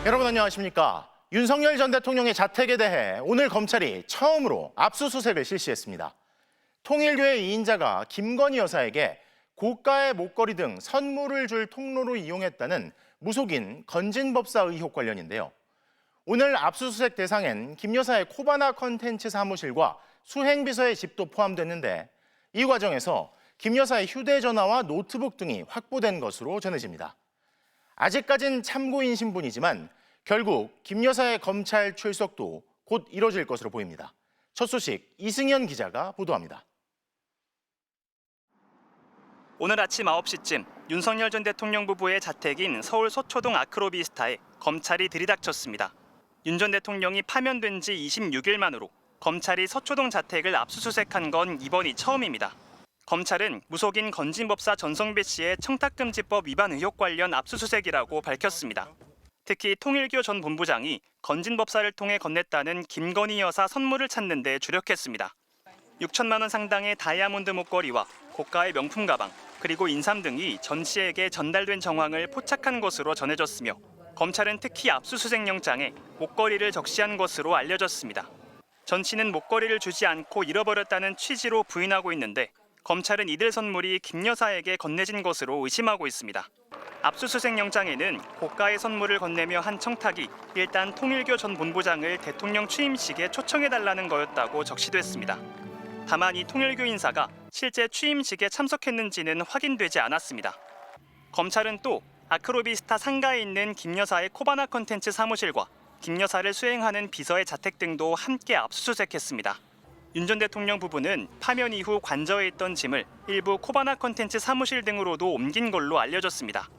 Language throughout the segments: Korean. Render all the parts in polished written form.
여러분 안녕하십니까? 윤석열 전 대통령의 자택에 대해 오늘 검찰이 처음으로 압수수색을 실시했습니다. 통일교의 2인자가 김건희 여사에게 고가의 목걸이 등 선물을 줄 통로로 이용했다는 무속인 건진법사 의혹 관련인데요. 오늘 압수수색 대상엔 김 여사의 코바나 컨텐츠 사무실과 수행비서의 집도 포함됐는데 이 과정에서 김 여사의 휴대전화와 노트북 등이 확보된 것으로 전해집니다. 아직까진 참고인 신분이지만 결국 김 여사의 검찰 출석도 곧 이뤄질 것으로 보입니다. 첫 소식 이승현 기자가 보도합니다. 오늘 아침 9시쯤 윤석열 전 대통령 부부의 자택인 서울 서초동 아크로비스타에 검찰이 들이닥쳤습니다. 윤 전 대통령이 파면된 지 26일 만으로 검찰이 서초동 자택을 압수수색한 건 이번이 처음입니다. 검찰은 무속인 건진법사 전성배 씨의 청탁금지법 위반 의혹 관련 압수수색이라고 밝혔습니다. 특히 통일교 전 본부장이 건진법사를 통해 건넸다는 김건희 여사 선물을 찾는 데 주력했습니다. 6천만 원 상당의 다이아몬드 목걸이와 고가의 명품 가방, 그리고 인삼 등이 전 씨에게 전달된 정황을 포착한 것으로 전해졌으며 검찰은 특히 압수수색 영장에 목걸이를 적시한 것으로 알려졌습니다. 전 씨는 목걸이를 주지 않고 잃어버렸다는 취지로 부인하고 있는데 검찰은 이들 선물이 김 여사에게 건네진 것으로 의심하고 있습니다. 압수수색 영장에는 고가의 선물을 건네며 한 청탁이 일단 통일교 전 본부장을 대통령 취임식에 초청해달라는 거였다고 적시됐습니다. 다만 이 통일교 인사가 실제 취임식에 참석했는지는 확인되지 않았습니다. 검찰은 또 아크로비스타 상가에 있는 김 여사의 코바나 컨텐츠 사무실과 김 여사를 수행하는 비서의 자택 등도 함께 압수수색했습니다. 윤 전 대통령 부부는 파면 이후 관저에 있던 짐을 일부 코바나 컨텐츠 사무실 등으로도 옮긴 걸로 알려졌습니다.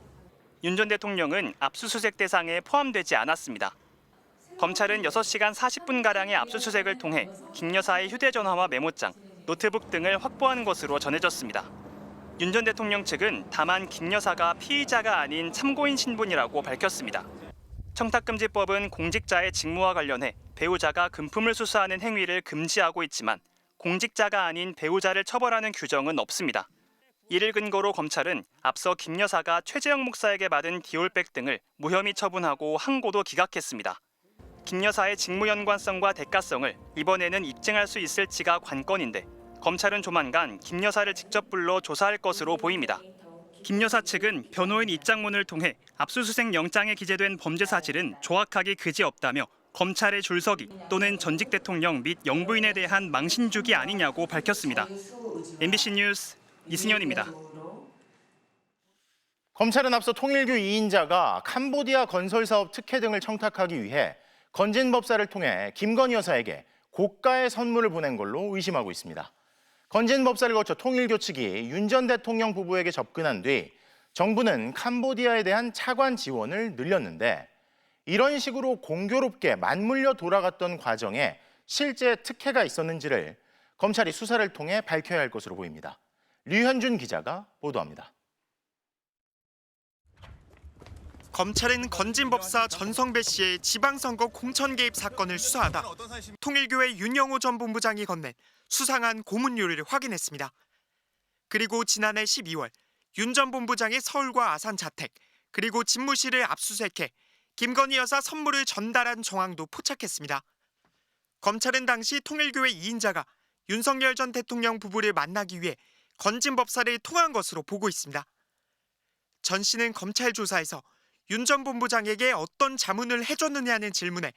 윤 전 대통령은 압수수색 대상에 포함되지 않았습니다. 검찰은 6시간 40분가량의 압수수색을 통해 김 여사의 휴대전화와 메모장, 노트북 등을 확보한 것으로 전해졌습니다. 윤 전 대통령 측은 다만 김 여사가 피의자가 아닌 참고인 신분이라고 밝혔습니다. 청탁금지법은 공직자의 직무와 관련해 배우자가 금품을 수수하는 행위를 금지하고 있지만 공직자가 아닌 배우자를 처벌하는 규정은 없습니다. 이를 근거로 검찰은 앞서 김 여사가 최재형 목사에게 받은 디올백 등을 무혐의 처분하고 항고도 기각했습니다. 김 여사의 직무 연관성과 대가성을 이번에는 입증할 수 있을지가 관건인데 검찰은 조만간 김 여사를 직접 불러 조사할 것으로 보입니다. 김 여사 측은 변호인 입장문을 통해 압수수색 영장에 기재된 범죄 사실은 조악하기 그지없다며 검찰의 줄서기 또는 전직 대통령 및 영부인에 대한 망신주기 아니냐고 밝혔습니다. MBC 뉴스 이승현입니다. 검찰은 앞서 통일교 2인자가 캄보디아 건설사업 특혜 등을 청탁하기 위해 건진법사를 통해 김건희 여사에게 고가의 선물을 보낸 걸로 의심하고 있습니다. 건진법사를 거쳐 통일교 측이 윤 전 대통령 부부에게 접근한 뒤 정부는 캄보디아에 대한 차관 지원을 늘렸는데 이런 식으로 공교롭게 맞물려 돌아갔던 과정에 실제 특혜가 있었는지를 검찰이 수사를 통해 밝혀야 할 것으로 보입니다. 류현준 기자가 보도합니다. 검찰은 건진법사 전성배 씨의 지방선거 공천 개입 사건을 수사하다 통일교의 윤영호 전 본부장이 건넨 수상한 고문료를 확인했습니다. 그리고 지난해 12월 윤 전 본부장의 서울과 아산 자택 그리고 집무실을 압수수색해 김건희 여사 선물을 전달한 정황도 포착했습니다. 검찰은 당시 통일교의 2인자가 윤석열 전 대통령 부부를 만나기 위해 건진법사를 통한 것으로 보고 있습니다. 전 씨는 검찰 조사에서 윤 전 본부장에게 어떤 자문을 해줬느냐는 질문에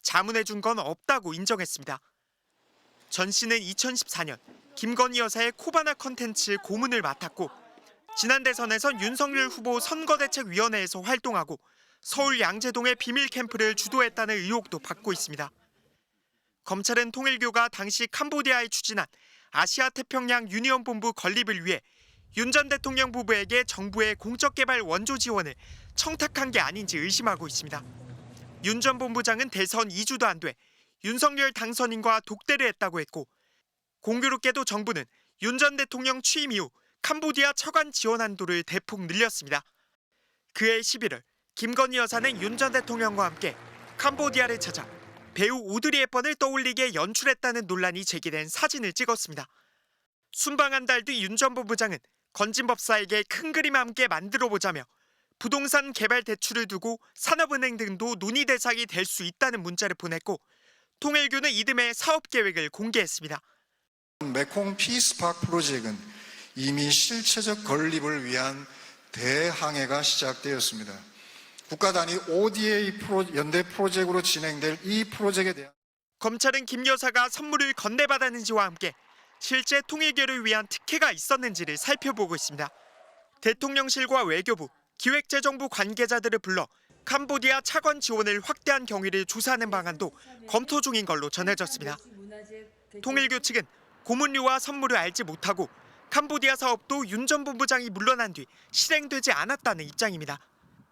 자문해준 건 없다고 인정했습니다. 전 씨는 2014년 김건희 여사의 코바나 컨텐츠 고문을 맡았고 지난 대선에선 윤석열 후보 선거대책위원회에서 활동하고 서울 양재동의 비밀 캠프를 주도했다는 의혹도 받고 있습니다. 검찰은 통일교가 당시 캄보디아에 추진한 아시아 태평양 유니온 본부 건립을 위해 윤 전 대통령 부부에게 정부의 공적개발 원조 지원을 청탁한 게 아닌지 의심하고 있습니다. 윤 전 본부장은 대선 2주도 안 돼 윤석열 당선인과 독대를 했다고 했고 공교롭게도 정부는 윤 전 대통령 취임 이후 캄보디아 처관 지원 한도를 대폭 늘렸습니다. 그해 11월 김건희 여사는 윤 전 대통령과 함께 캄보디아를 찾아 배우 오드리 헵번을 떠올리게 연출했다는 논란이 제기된 사진을 찍었습니다. 순방 한 달 뒤 윤 전 본부장은 건진법사에게 큰 그림 함께 만들어보자며 부동산 개발 대출을 두고 산업은행 등도 논의 대상이 될 수 있다는 문자를 보냈고 통일교는 이듬해 사업 계획을 공개했습니다. 메콩 피스파크 프로젝트는 이미 실체적 건립을 위한 대항해가 시작되었습니다. 국가 단위 ODA 연대 프로젝트로 진행될 이 프로젝트에 대한 검찰은 김 여사가 선물을 건네받았는지와 함께 실제 통일교를 위한 특혜가 있었는지를 살펴보고 있습니다. 대통령실과 외교부, 기획재정부 관계자들을 불러 캄보디아 차관 지원을 확대한 경위를 조사하는 방안도 검토 중인 걸로 전해졌습니다. 통일교 측은 고문료와 선물을 알지 못하고 캄보디아 사업도 윤 전 본부장이 물러난 뒤 실행되지 않았다는 입장입니다.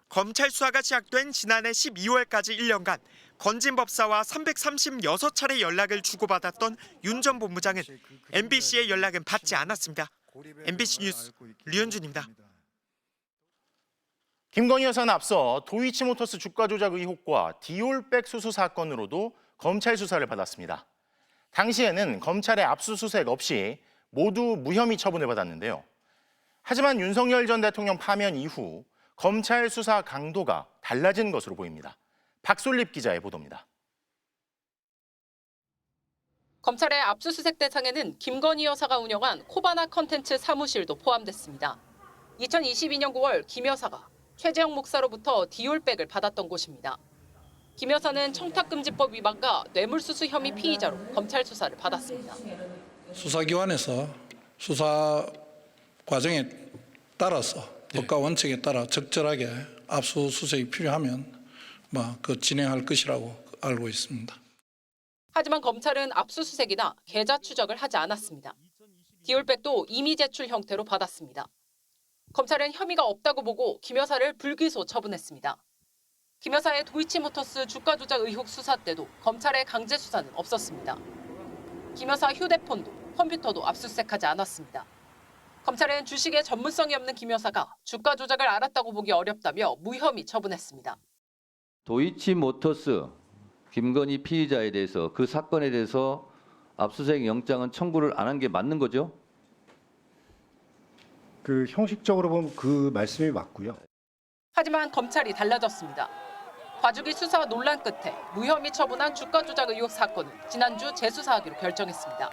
검찰 수사가 시작된 지난해 12월까지 1년간 건진 법사와 336차례 연락을 주고받았던 윤 전 본부장은 MBC의 연락은 받지 않았습니다. MBC 뉴스 류현준입니다. 김건희 여사는 앞서 도이치모터스 주가 조작 의혹과 디올백 수수 사건으로도 검찰 수사를 받았습니다. 당시에는 검찰의 압수수색 없이 모두 무혐의 처분을 받았는데요. 하지만 윤석열 전 대통령 파면 이후 검찰 수사 강도가 달라진 것으로 보입니다. 박솔립 기자의 보도입니다. 검찰의 압수수색 대상에는 김건희 여사가 운영한 코바나 컨텐츠 사무실도 포함됐습니다. 2022년 9월 김 여사가 최재형 목사로부터 디올백을 받았던 곳입니다. 김 여사는 청탁금지법 위반과 뇌물수수 혐의 피의자로 검찰 수사를 받았습니다. 수사기관에서 수사 과정에 따라서 법과 원칙에 따라 적절하게 압수수색이 필요하면 진행할 것이라고 알고 있습니다. 하지만 검찰은 압수수색이나 계좌 추적을 하지 않았습니다. 디올백도 임의 제출 형태로 받았습니다. 검찰은 혐의가 없다고 보고 김 여사를 불기소 처분했습니다. 김 여사의 도이치모터스 주가 조작 의혹 수사 때도 검찰의 강제 수사는 없었습니다. 김 여사 휴대폰도 컴퓨터도 압수수색하지 않았습니다. 검찰은 주식에 전문성이 없는 김 여사가 주가 조작을 알았다고 보기 어렵다며 무혐의 처분했습니다. 도이치모터스 김건희 피의자에 대해서 그 사건에 대해서 압수수색 영장은 청구를 안 한 게 맞는 거죠? 형식적으로 보면 그 말씀이 맞고요. 하지만 검찰이 달라졌습니다. 과주기 수사 논란 끝에 무혐의 처분한 주가 조작 의혹 사건은 지난주 재수사하기로 결정했습니다.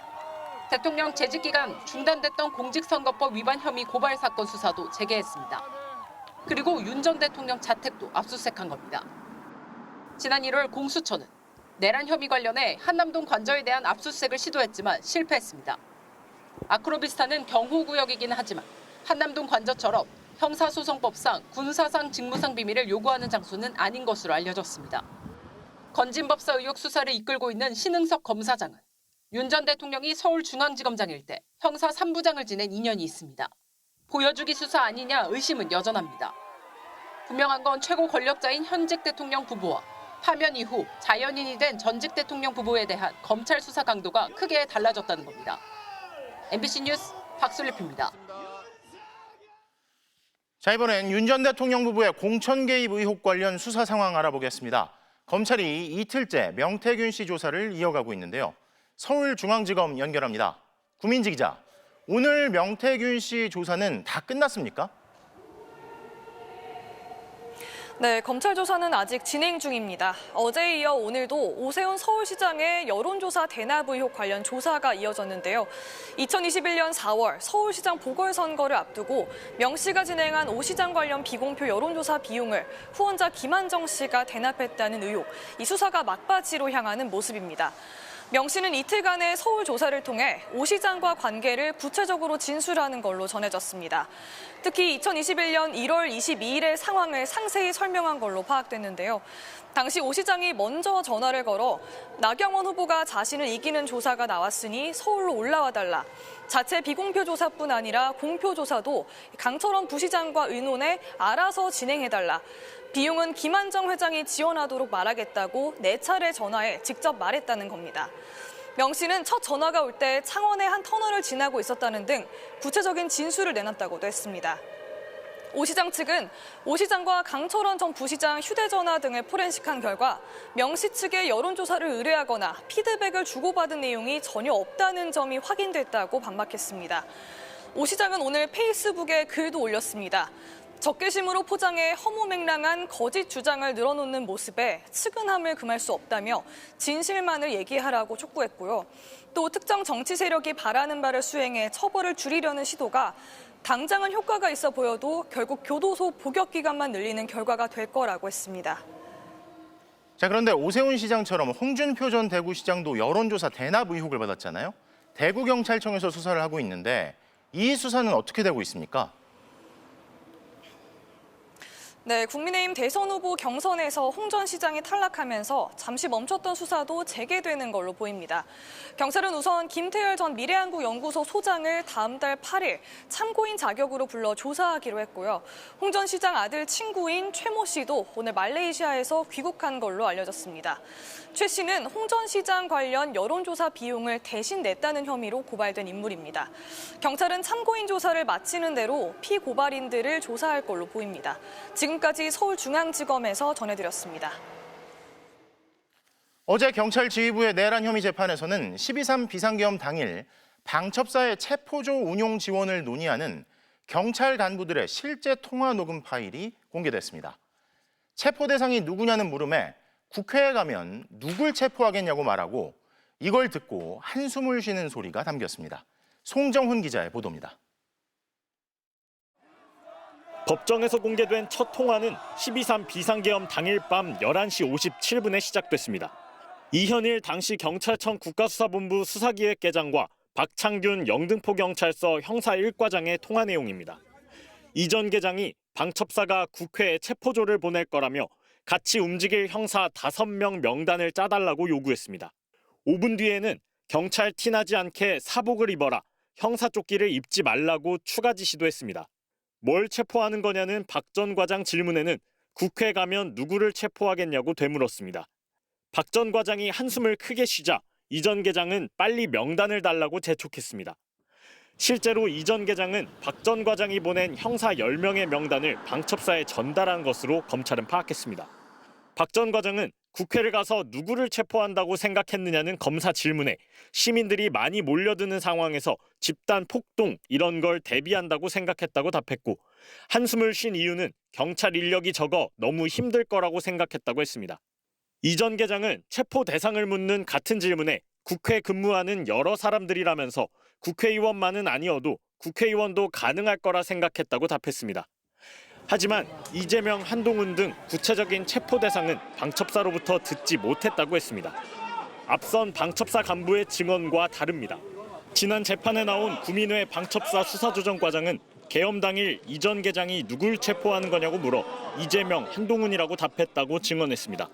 대통령 재직 기간 중단됐던 공직선거법 위반 혐의 고발 사건 수사도 재개했습니다. 그리고 윤 전 대통령 자택도 압수수색한 겁니다. 지난 1월 공수처는 내란 혐의 관련해 한남동 관저에 대한 압수수색을 시도했지만 실패했습니다. 아크로비스타는 경호구역이긴 하지만 한남동 관저처럼 형사소송법상 군사상 직무상 비밀을 요구하는 장소는 아닌 것으로 알려졌습니다. 건진법사 의혹 수사를 이끌고 있는 신흥석 검사장은 윤 전 대통령이 서울중앙지검장일 때 형사 3부장을 지낸 인연이 있습니다. 보여주기 수사 아니냐 의심은 여전합니다. 분명한 건 최고 권력자인 현직 대통령 부부와 파면 이후 자연인이 된 전직 대통령 부부에 대한 검찰 수사 강도가 크게 달라졌다는 겁니다. MBC 뉴스 박솔립입니다. 자, 이번엔 윤 전 대통령 부부의 공천 개입 의혹 관련 수사 상황 알아보겠습니다. 검찰이 이틀째 명태균 씨 조사를 이어가고 있는데요. 서울중앙지검 연결합니다. 구민지 기자, 오늘 명태균 씨 조사는 다 끝났습니까? 네, 검찰 조사는 아직 진행 중입니다. 어제에 이어 오늘도 오세훈 서울시장의 여론조사 대납 의혹 관련 조사가 이어졌는데요. 2021년 4월 서울시장 보궐선거를 앞두고 명 씨가 진행한 오 시장 관련 비공표 여론조사 비용을 후원자 김한정 씨가 대납했다는 의혹, 이 수사가 막바지로 향하는 모습입니다. 명 씨는 이틀간의 서울 조사를 통해 오 시장과 관계를 구체적으로 진술하는 걸로 전해졌습니다. 특히 2021년 1월 22일의 상황을 상세히 설명한 걸로 파악됐는데요. 당시 오 시장이 먼저 전화를 걸어 나경원 후보가 자신을 이기는 조사가 나왔으니 서울로 올라와 달라. 자체 비공표 조사뿐 아니라 공표 조사도 강철원 부시장과 의논해 알아서 진행해달라. 비용은 김한정 회장이 지원하도록 말하겠다고 4차례 전화해 직접 말했다는 겁니다. 명 씨는 첫 전화가 올 때 창원의 한 터널을 지나고 있었다는 등 구체적인 진술을 내놨다고도 했습니다. 오 시장 측은 오 시장과 강철원 전 부시장 휴대전화 등을 포렌식한 결과 명 씨 측에 여론조사를 의뢰하거나 피드백을 주고받은 내용이 전혀 없다는 점이 확인됐다고 반박했습니다. 오 시장은 오늘 페이스북에 글도 올렸습니다. 적개심으로 포장해 허무맹랑한 거짓 주장을 늘어놓는 모습에 측은함을 금할 수 없다며 진실만을 얘기하라고 촉구했고요. 또 특정 정치 세력이 바라는 바를 수행해 처벌을 줄이려는 시도가 당장은 효과가 있어 보여도 결국 교도소 복역 기간만 늘리는 결과가 될 거라고 했습니다. 자, 그런데 오세훈 시장처럼 홍준표 전 대구시장도 여론조사 대납 의혹을 받았잖아요. 대구경찰청에서 수사를 하고 있는데 이 수사는 어떻게 되고 있습니까? 네, 국민의힘 대선 후보 경선에서 홍 전 시장이 탈락하면서 잠시 멈췄던 수사도 재개되는 걸로 보입니다. 경찰은 우선 김태열 전 미래한국연구소 소장을 다음 달 8일 참고인 자격으로 불러 조사하기로 했고요. 홍 전 시장 아들 친구인 최 모 씨도 오늘 말레이시아에서 귀국한 걸로 알려졌습니다. 최 씨는 홍 전 시장 관련 여론조사 비용을 대신 냈다는 혐의로 고발된 인물입니다. 경찰은 참고인 조사를 마치는 대로 피고발인들을 조사할 걸로 보입니다. 지금까지 서울중앙지검에서 전해드렸습니다. 어제 경찰 지휘부의 내란 혐의 재판에서는 12.3 비상계엄 당일 방첩사의 체포조 운용 지원을 논의하는 경찰 간부들의 실제 통화 녹음 파일이 공개됐습니다. 체포 대상이 누구냐는 물음에 국회에 가면 누굴 체포하겠냐고 말하고 이걸 듣고 한숨을 쉬는 소리가 담겼습니다. 송정훈 기자의 보도입니다. 법정에서 공개된 첫 통화는 12.3 비상계엄 당일 밤 11시 57분에 시작됐습니다. 이현일 당시 경찰청 국가수사본부 수사기획계장과 박창균 영등포경찰서 형사 1과장의 통화 내용입니다. 이 전 계장이 방첩사가 국회에 체포조를 보낼 거라며 같이 움직일 형사 5명 명단을 짜달라고 요구했습니다. 5분 뒤에는 경찰 티나지 않게 사복을 입어라, 형사조끼를 입지 말라고 추가 지시도 했습니다. 뭘 체포하는 거냐는 박 전 과장 질문에는 국회 가면 누구를 체포하겠냐고 되물었습니다. 박 전 과장이 한숨을 크게 쉬자 이 전 계장은 빨리 명단을 달라고 재촉했습니다. 실제로 이 전 계장은 박 전 과장이 보낸 형사 10명의 명단을 방첩사에 전달한 것으로 검찰은 파악했습니다. 박 전 과장은 국회를 가서 누구를 체포한다고 생각했느냐는 검사 질문에 시민들이 많이 몰려드는 상황에서 집단 폭동 이런 걸 대비한다고 생각했다고 답했고 한숨을 쉰 이유는 경찰 인력이 적어 너무 힘들 거라고 생각했다고 했습니다. 이 전 계장은 체포 대상을 묻는 같은 질문에 국회 근무하는 여러 사람들이라면서 국회의원만은 아니어도 국회의원도 가능할 거라 생각했다고 답했습니다. 하지만 이재명, 한동훈 등 구체적인 체포 대상은 방첩사로부터 듣지 못했다고 했습니다. 앞선 방첩사 간부의 증언과 다릅니다. 지난 재판에 나온 구민회 방첩사 수사조정과장은 계엄 당일 이 전 계장이 누굴 체포하는 거냐고 물어 이재명, 한동훈이라고 답했다고 증언했습니다.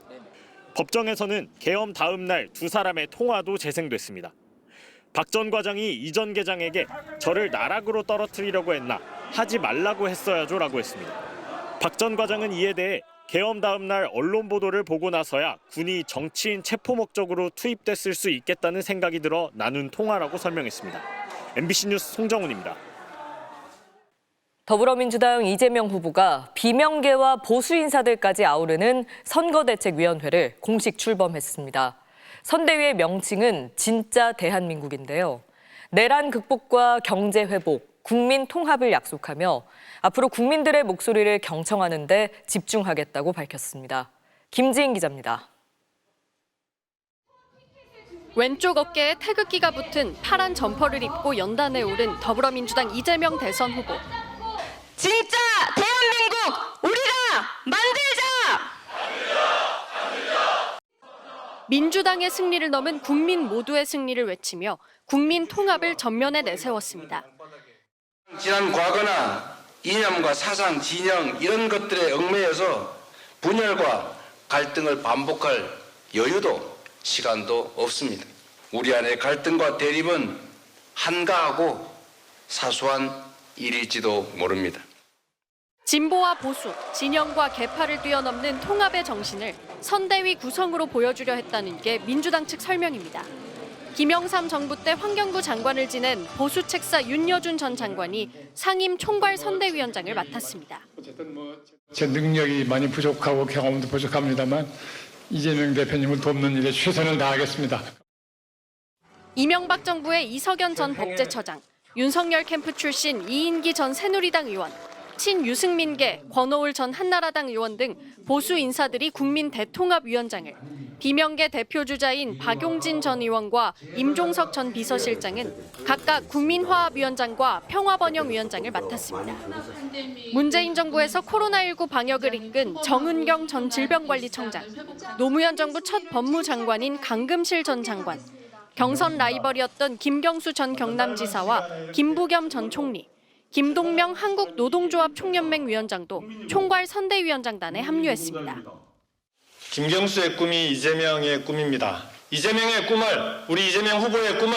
법정에서는 계엄 다음 날 두 사람의 통화도 재생됐습니다. 박 전 과장이 이 전 계장에게 저를 나락으로 떨어뜨리려고 했나 하지 말라고 했어야죠라고 했습니다. 박 전 과장은 이에 대해 계엄 다음 날 언론 보도를 보고 나서야 군이 정치인 체포 목적으로 투입됐을 수 있겠다는 생각이 들어 나눈 통화라고 설명했습니다. MBC 뉴스 송정훈입니다. 더불어민주당 이재명 후보가 비명계와 보수 인사들까지 아우르는 선거대책위원회를 공식 출범했습니다. 선대위의 명칭은 진짜 대한민국인데요. 내란 극복과 경제 회복, 국민 통합을 약속하며 앞으로 국민들의 목소리를 경청하는 데 집중하겠다고 밝혔습니다. 김지인 기자입니다. 왼쪽 어깨에 태극기가 붙은 파란 점퍼를 입고 연단에 오른 더불어민주당 이재명 대선 후보. 진짜 대한민국 우리가 만들자! 민주당의 승리를 넘은 국민 모두의 승리를 외치며 국민 통합을 전면에 내세웠습니다. 지난 과거나 이념과 사상, 진영 이런 것들에 얽매여서 분열과 갈등을 반복할 여유도 시간도 없습니다. 우리 안의 갈등과 대립은 한가하고 사소한 일일지도 모릅니다. 진보와 보수, 진영과 계파를 뛰어넘는 통합의 정신을 선대위 구성으로 보여주려 했다는 게 민주당 측 설명입니다. 김영삼 정부 때 환경부 장관을 지낸 보수 책사 윤여준 전 장관이 상임 총괄 선대위원장을 맡았습니다. 제 능력이 많이 부족하고 경험도 부족합니다만 이재명 대표님을 돕는 일에 최선을 다하겠습니다. 이명박 정부의 이석연 전 법제처장, 윤석열 캠프 출신 이인기 전 새누리당 의원, 박희친, 유승민계, 권오을 전 한나라당 의원 등 보수 인사들이 국민대통합위원장을, 비명계 대표주자인 박용진 전 의원과 임종석 전 비서실장은 각각 국민화합위원장과 평화번영위원장을 맡았습니다. 문재인 정부에서 코로나19 방역을 이끈 정은경 전 질병관리청장, 노무현 정부 첫 법무장관인 강금실 전 장관, 경선 라이벌이었던 김경수 전 경남지사와 김부겸 전 총리, 김동명 한국노동조합 총연맹 위원장도 총괄 선대위원장단에 합류했습니다. 김경수의 꿈이 이재명의 꿈입니다. 이재명의 꿈을, 우리 이재명 후보의 꿈을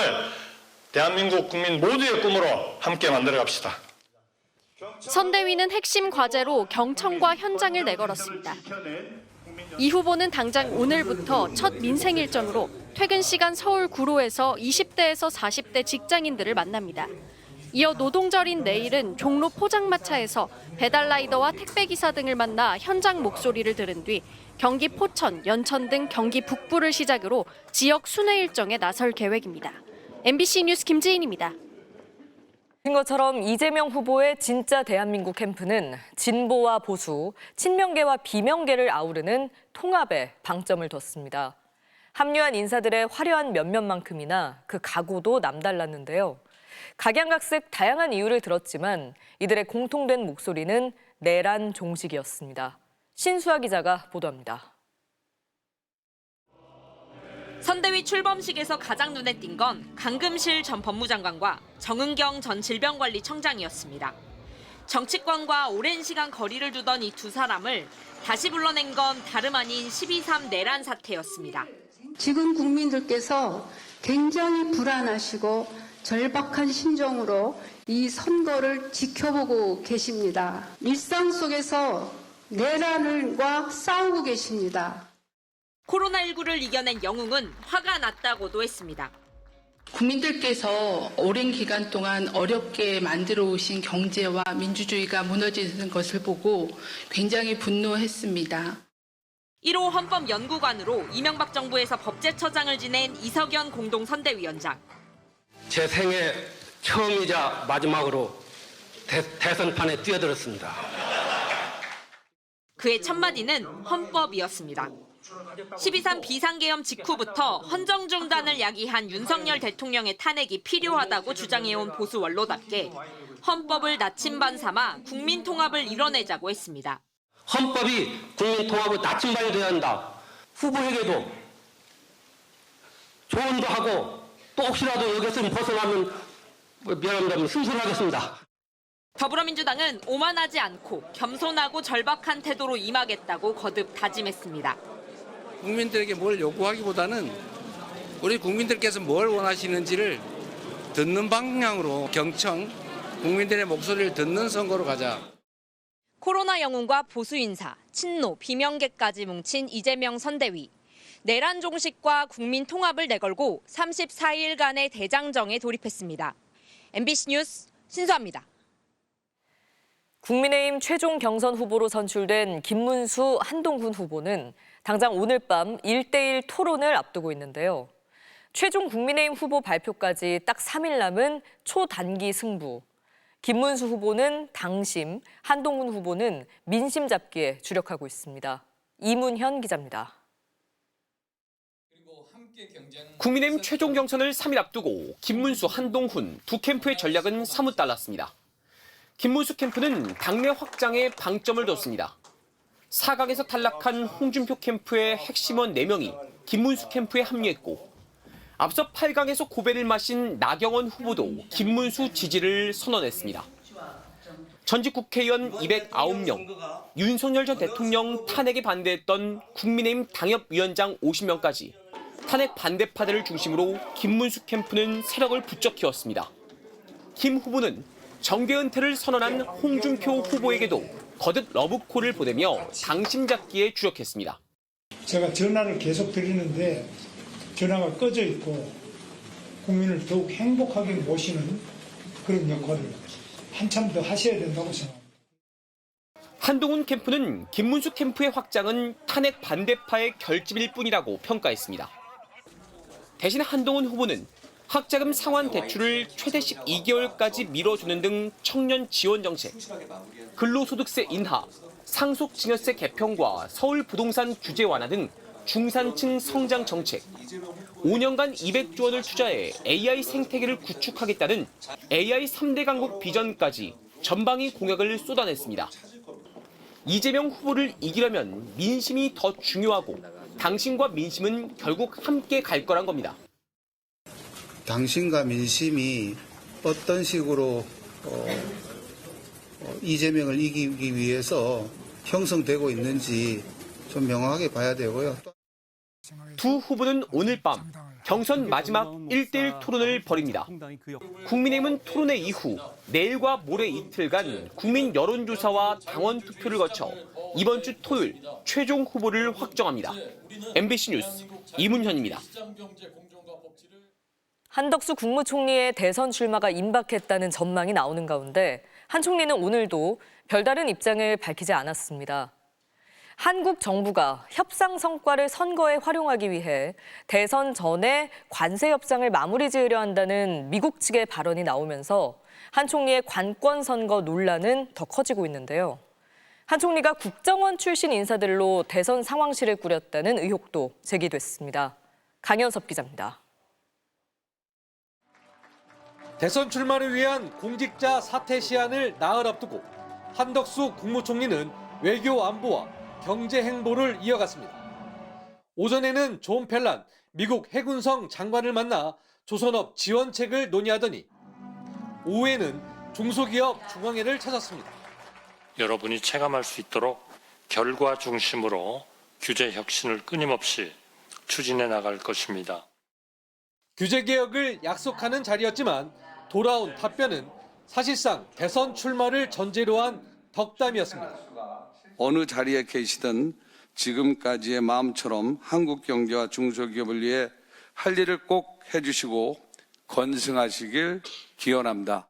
대한민국 국민 모두의 꿈으로 함께 만들어 갑시다. 선대위는 핵심 과제로 경청과 현장을 내걸었습니다. 이 후보는 당장 오늘부터 첫 민생 일정으로 퇴근 시간 서울 구로에서 20대에서 40대 직장인들을 만납니다. 이어 노동절인 내일은 종로 포장마차에서 배달라이더와 택배기사 등을 만나 현장 목소리를 들은 뒤 경기 포천, 연천 등 경기 북부를 시작으로 지역 순회 일정에 나설 계획입니다. MBC 뉴스 김지인입니다. 인 것처럼 이재명 후보의 진짜 대한민국 캠프는 진보와 보수, 친명계와 비명계를 아우르는 통합에 방점을 뒀습니다. 합류한 인사들의 화려한 면면만큼이나 그 각오도 남달랐는데요. 각양각색 다양한 이유를 들었지만 이들의 공통된 목소리는 내란 종식이었습니다. 신수아 기자가 보도합니다. 선대위 출범식에서 가장 눈에 띈 건 강금실 전 법무장관과 정은경 전 질병관리청장이었습니다. 정치권과 오랜 시간 거리를 두던 이 두 사람을 다시 불러낸 건 다름 아닌 12.3 내란 사태였습니다. 지금 국민들께서 굉장히 불안하시고 절박한 심정으로 이 선거를 지켜보고 계십니다. 일상 속에서 내란과 싸우고 계십니다. 코로나19를 이겨낸 영웅은 화가 났다고도 했습니다. 국민들께서 오랜 기간 동안 어렵게 만들어 오신 경제와 민주주의가 무너지는 것을 보고 굉장히 분노했습니다. 1호 헌법연구관으로 이명박 정부에서 법제처장을 지낸 이석연 공동선대위원장. 제 생애 처음이자 마지막으로 대선판에 뛰어들었습니다. 그의 첫마디는 헌법이었습니다. 12.3 비상계엄 직후부터 헌정 중단을 야기한 윤석열 대통령의 탄핵이 필요하다고 주장해온 보수 원로답게 헌법을 나침반 삼아 국민 통합을 이뤄내자고 했습니다. 헌법이 국민 통합의 나침반이 되어야 한다. 후보에게도 조언도 하고 또 혹시라도 여기서 벗어나면 미안합니다. 승소하겠습니다. 더불어민주당은 오만하지 않고 겸손하고 절박한 태도로 임하겠다고 거듭 다짐했습니다. 국민들에게 뭘 요구하기보다는 우리 국민들께서 뭘 원하시는지를 듣는 방향으로 경청, 국민들의 목소리를 듣는 선거로 가자. 코로나 영웅과 보수 인사, 친노, 비명계까지 뭉친 이재명 선대위. 내란 종식과 국민 통합을 내걸고 34일간의 대장정에 돌입했습니다. MBC 뉴스 신수아입니다. 국민의힘 최종 경선 후보로 선출된 김문수, 한동훈 후보는 당장 오늘 밤 1대1 토론을 앞두고 있는데요. 최종 국민의힘 후보 발표까지 딱 3일 남은 초단기 승부. 김문수 후보는 당심, 한동훈 후보는 민심 잡기에 주력하고 있습니다. 이문현 기자입니다. 국민의힘 최종 경선을 3일 앞두고 김문수, 한동훈 두 캠프의 전략은 사뭇 달랐습니다. 김문수 캠프는 당내 확장에 방점을 뒀습니다. 4강에서 탈락한 홍준표 캠프의 핵심원 4명이 김문수 캠프에 합류했고 앞서 8강에서 고배를 마신 나경원 후보도 김문수 지지를 선언했습니다. 전직 국회의원 209명, 윤석열 전 대통령 탄핵에 반대했던 국민의힘 당협위원장 50명까지 탄핵 반대파들을 중심으로 김문수 캠프는 세력을 부쩍 키웠습니다. 김 후보는 정계 은퇴를 선언한 홍준표 후보에게도 거듭 러브콜을 보내며 당심 잡기에 주력했습니다. 제가 전화를 계속 드리는데 전화가 꺼져 있고 국민을 더욱 행복하게 모시는 그런 역할을 한참 더 하셔야 된다고 생각합니다. 한동훈 캠프는 김문수 캠프의 확장은 탄핵 반대파의 결집일 뿐이라고 평가했습니다. 대신 한동훈 후보는 학자금 상환 대출을 최대 12개월까지 미뤄주는 등 청년 지원 정책, 근로소득세 인하, 상속증여세 개편과 서울 부동산 규제 완화 등 중산층 성장 정책, 5년간 200조 원을 투자해 AI 생태계를 구축하겠다는 AI 3대 강국 비전까지 전방위 공약을 쏟아냈습니다. 이재명 후보를 이기려면 민심이 더 중요하고 당신과 민심은 결국 함께 갈 거란 겁니다. 당신과 민심이 어떤 식으로 이재명을 이기기 위해서 형성되고 있는지 좀 명확하게 봐야 되고요. 두 후보는 오늘 밤 경선 마지막 1대1 토론을 벌입니다. 국민의힘은 토론회 이후 내일과 모레 이틀간 국민 여론조사와 당원 투표를 거쳐 이번 주 토요일 최종 후보를 확정합니다. MBC 뉴스 이문현입니다. 한덕수 국무총리의 대선 출마가 임박했다는 전망이 나오는 가운데 한 총리는 오늘도 별다른 입장을 밝히지 않았습니다. 한국 정부가 협상 성과를 선거에 활용하기 위해 대선 전에 관세 협상을 마무리 지으려 한다는 미국 측의 발언이 나오면서 한 총리의 관권 선거 논란은 더 커지고 있는데요. 한 총리가 국정원 출신 인사들로 대선 상황실을 꾸렸다는 의혹도 제기됐습니다. 강현섭 기자입니다. 대선 출마를 위한 공직자 사퇴 시한을 나흘 앞두고 한덕수 국무총리는 외교 안보와 경제 행보를 이어갔습니다. 오전에는 존 펠란 미국 해군성 장관을 만나 조선업 지원책을 논의하더니 오후에는 중소기업 중앙회를 찾았습니다. 여러분이 체감할 수 있도록 결과 중심으로 규제 혁신을 끊임없이 추진해 나갈 것입니다. 규제 개혁을 약속하는 자리였지만 돌아온 답변은 사실상 대선 출마를 전제로 한 덕담이었습니다. 어느 자리에 계시든 지금까지의 마음처럼 한국 경제와 중소기업을 위해 할 일을 꼭 해주시고 건승하시길 기원합니다.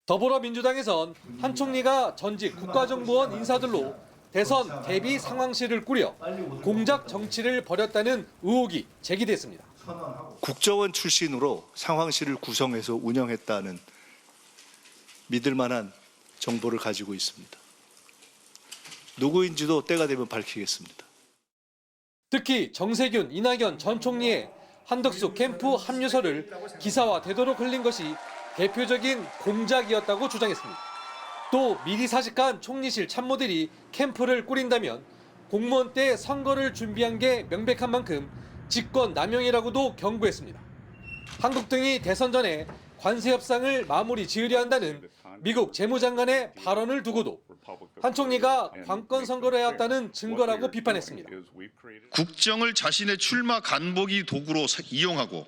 더불어민주당에선 한 총리가 전직 국가정보원 인사들로 대선 대비 상황실을 꾸려 공작 정치를 벌였다는 의혹이 제기됐습니다. 국정원 출신으로 상황실을 구성해서 운영했다는 믿을 만한 정보를 가지고 있습니다. 누구인지도 때가 되면 밝히겠습니다. 특히 정세균, 이낙연 전 총리의 한덕수 캠프 합류설을 기사화되도록 흘린 것이 대표적인 공작이었다고 주장했습니다. 또 미리 사직한 총리실 참모들이 캠프를 꾸린다면 공무원 때 선거를 준비한 게 명백한 만큼 직권 남용이라고도 경고했습니다. 한국 등이 대선 전에 관세 협상을 마무리 지으려 한다는 미국 재무장관의 발언을 두고도 한 총리가 관권 선거를 해왔다는 증거라고 비판했습니다. 국정을 자신의 출마 간보기 도구로 이용하고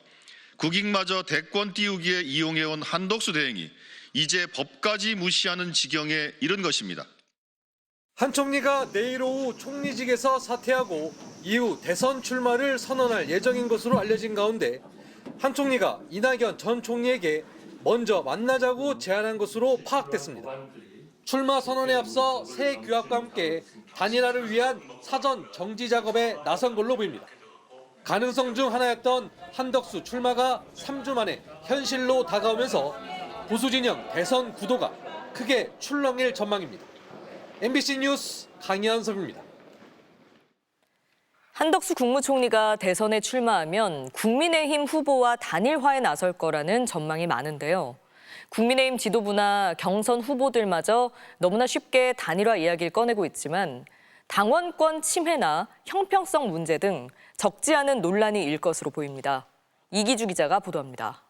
국익마저 대권 띄우기에 이용해온 한덕수 대행이 이제 법까지 무시하는 지경에 이른 것입니다. 한 총리가 내일 오후 총리직에서 사퇴하고 이후 대선 출마를 선언할 예정인 것으로 알려진 가운데 한 총리가 이낙연 전 총리에게 먼저 만나자고 제안한 것으로 파악됐습니다. 출마 선언에 앞서 새 규약과 함께 단일화를 위한 사전 정지 작업에 나선 걸로 보입니다. 가능성 중 하나였던 한덕수 출마가 3주 만에 현실로 다가오면서 보수진영 대선 구도가 크게 출렁일 전망입니다. MBC 뉴스 강현섭입니다. 한덕수 국무총리가 대선에 출마하면 국민의힘 후보와 단일화에 나설 거라는 전망이 많은데요. 국민의힘 지도부나 경선 후보들마저 너무나 쉽게 단일화 이야기를 꺼내고 있지만 당원권 침해나 형평성 문제 등 적지 않은 논란이 일 것으로 보입니다. 이기주 기자가 보도합니다.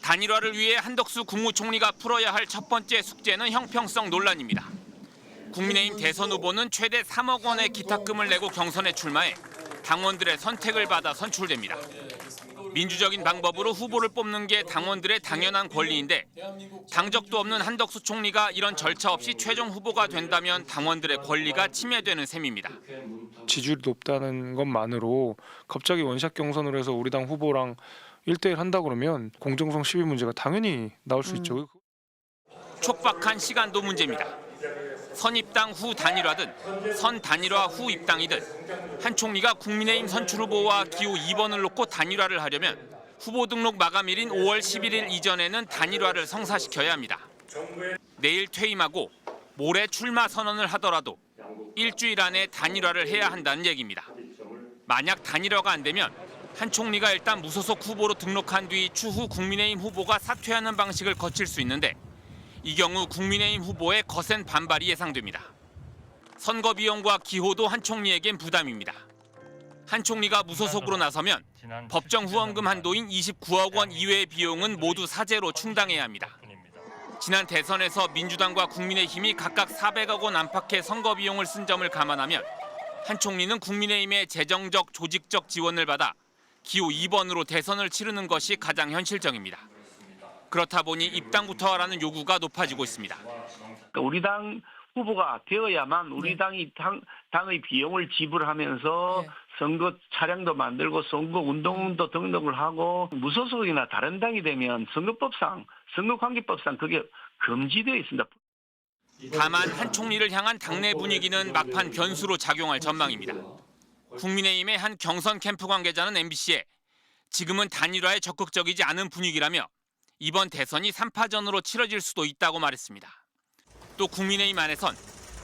단일화를 위해 한덕수 국무총리가 풀어야 할 첫 번째 숙제는 형평성 논란입니다. 국민의힘 대선 후보는 최대 3억 원의 기탁금을 내고 경선에 출마해 당원들의 선택을 받아 선출됩니다. 민주적인 방법으로 후보를 뽑는 게 당원들의 당연한 권리인데 당적도 없는 한덕수 총리가 이런 절차 없이 최종 후보가 된다면 당원들의 권리가 침해되는 셈입니다. 지지율이 높다는 것만으로 갑자기 원샷 경선으로 해서 우리 당 후보랑 1대1 한다 그러면 공정성 시비 문제가 당연히 나올 수 있죠. 촉박한 시간도 문제입니다. 선 입당 후 단일화든 선 단일화 후 입당이든 한 총리가 국민의힘 선출 후보와 기호 2번을 놓고 단일화를 하려면 후보 등록 마감일인 5월 11일 이전에는 단일화를 성사시켜야 합니다. 내일 퇴임하고 모레 출마 선언을 하더라도 일주일 안에 단일화를 해야 한다는 얘기입니다. 만약 단일화가 안 되면 한 총리가 일단 무소속 후보로 등록한 뒤 추후 국민의힘 후보가 사퇴하는 방식을 거칠 수 있는데 이 경우 국민의힘 후보의 거센 반발이 예상됩니다. 선거 비용과 기호도 한 총리에겐 부담입니다. 한 총리가 무소속으로 나서면 법정 후원금 한도인 29억 원 이외의 비용은 모두 사재로 충당해야 합니다. 지난 대선에서 민주당과 국민의힘이 각각 400억 원 안팎의 선거 비용을 쓴 점을 감안하면 한 총리는 국민의힘의 재정적, 조직적 지원을 받아 기호 2번으로 대선을 치르는 것이 가장 현실적입니다. 그렇다 보니 입당부터 하라는 요구가 높아지고 있습니다. 우리 당 후보가 되어야만 우리 당이 당의 비용을 지불하면서 선거 차량도 만들고 선거 운동도 등록을 하고 무소속이나 다른 당이 되면 선거법상, 선거관계법상 그게 금지되어 있습니다. 다만 한 총리를 향한 당내 분위기는 막판 변수로 작용할 전망입니다. 국민의힘의 한 경선 캠프 관계자는 MBC에 지금은 단일화에 적극적이지 않은 분위기라며 이번 대선이 3파전으로 치러질 수도 있다고 말했습니다. 또 국민의힘 안에선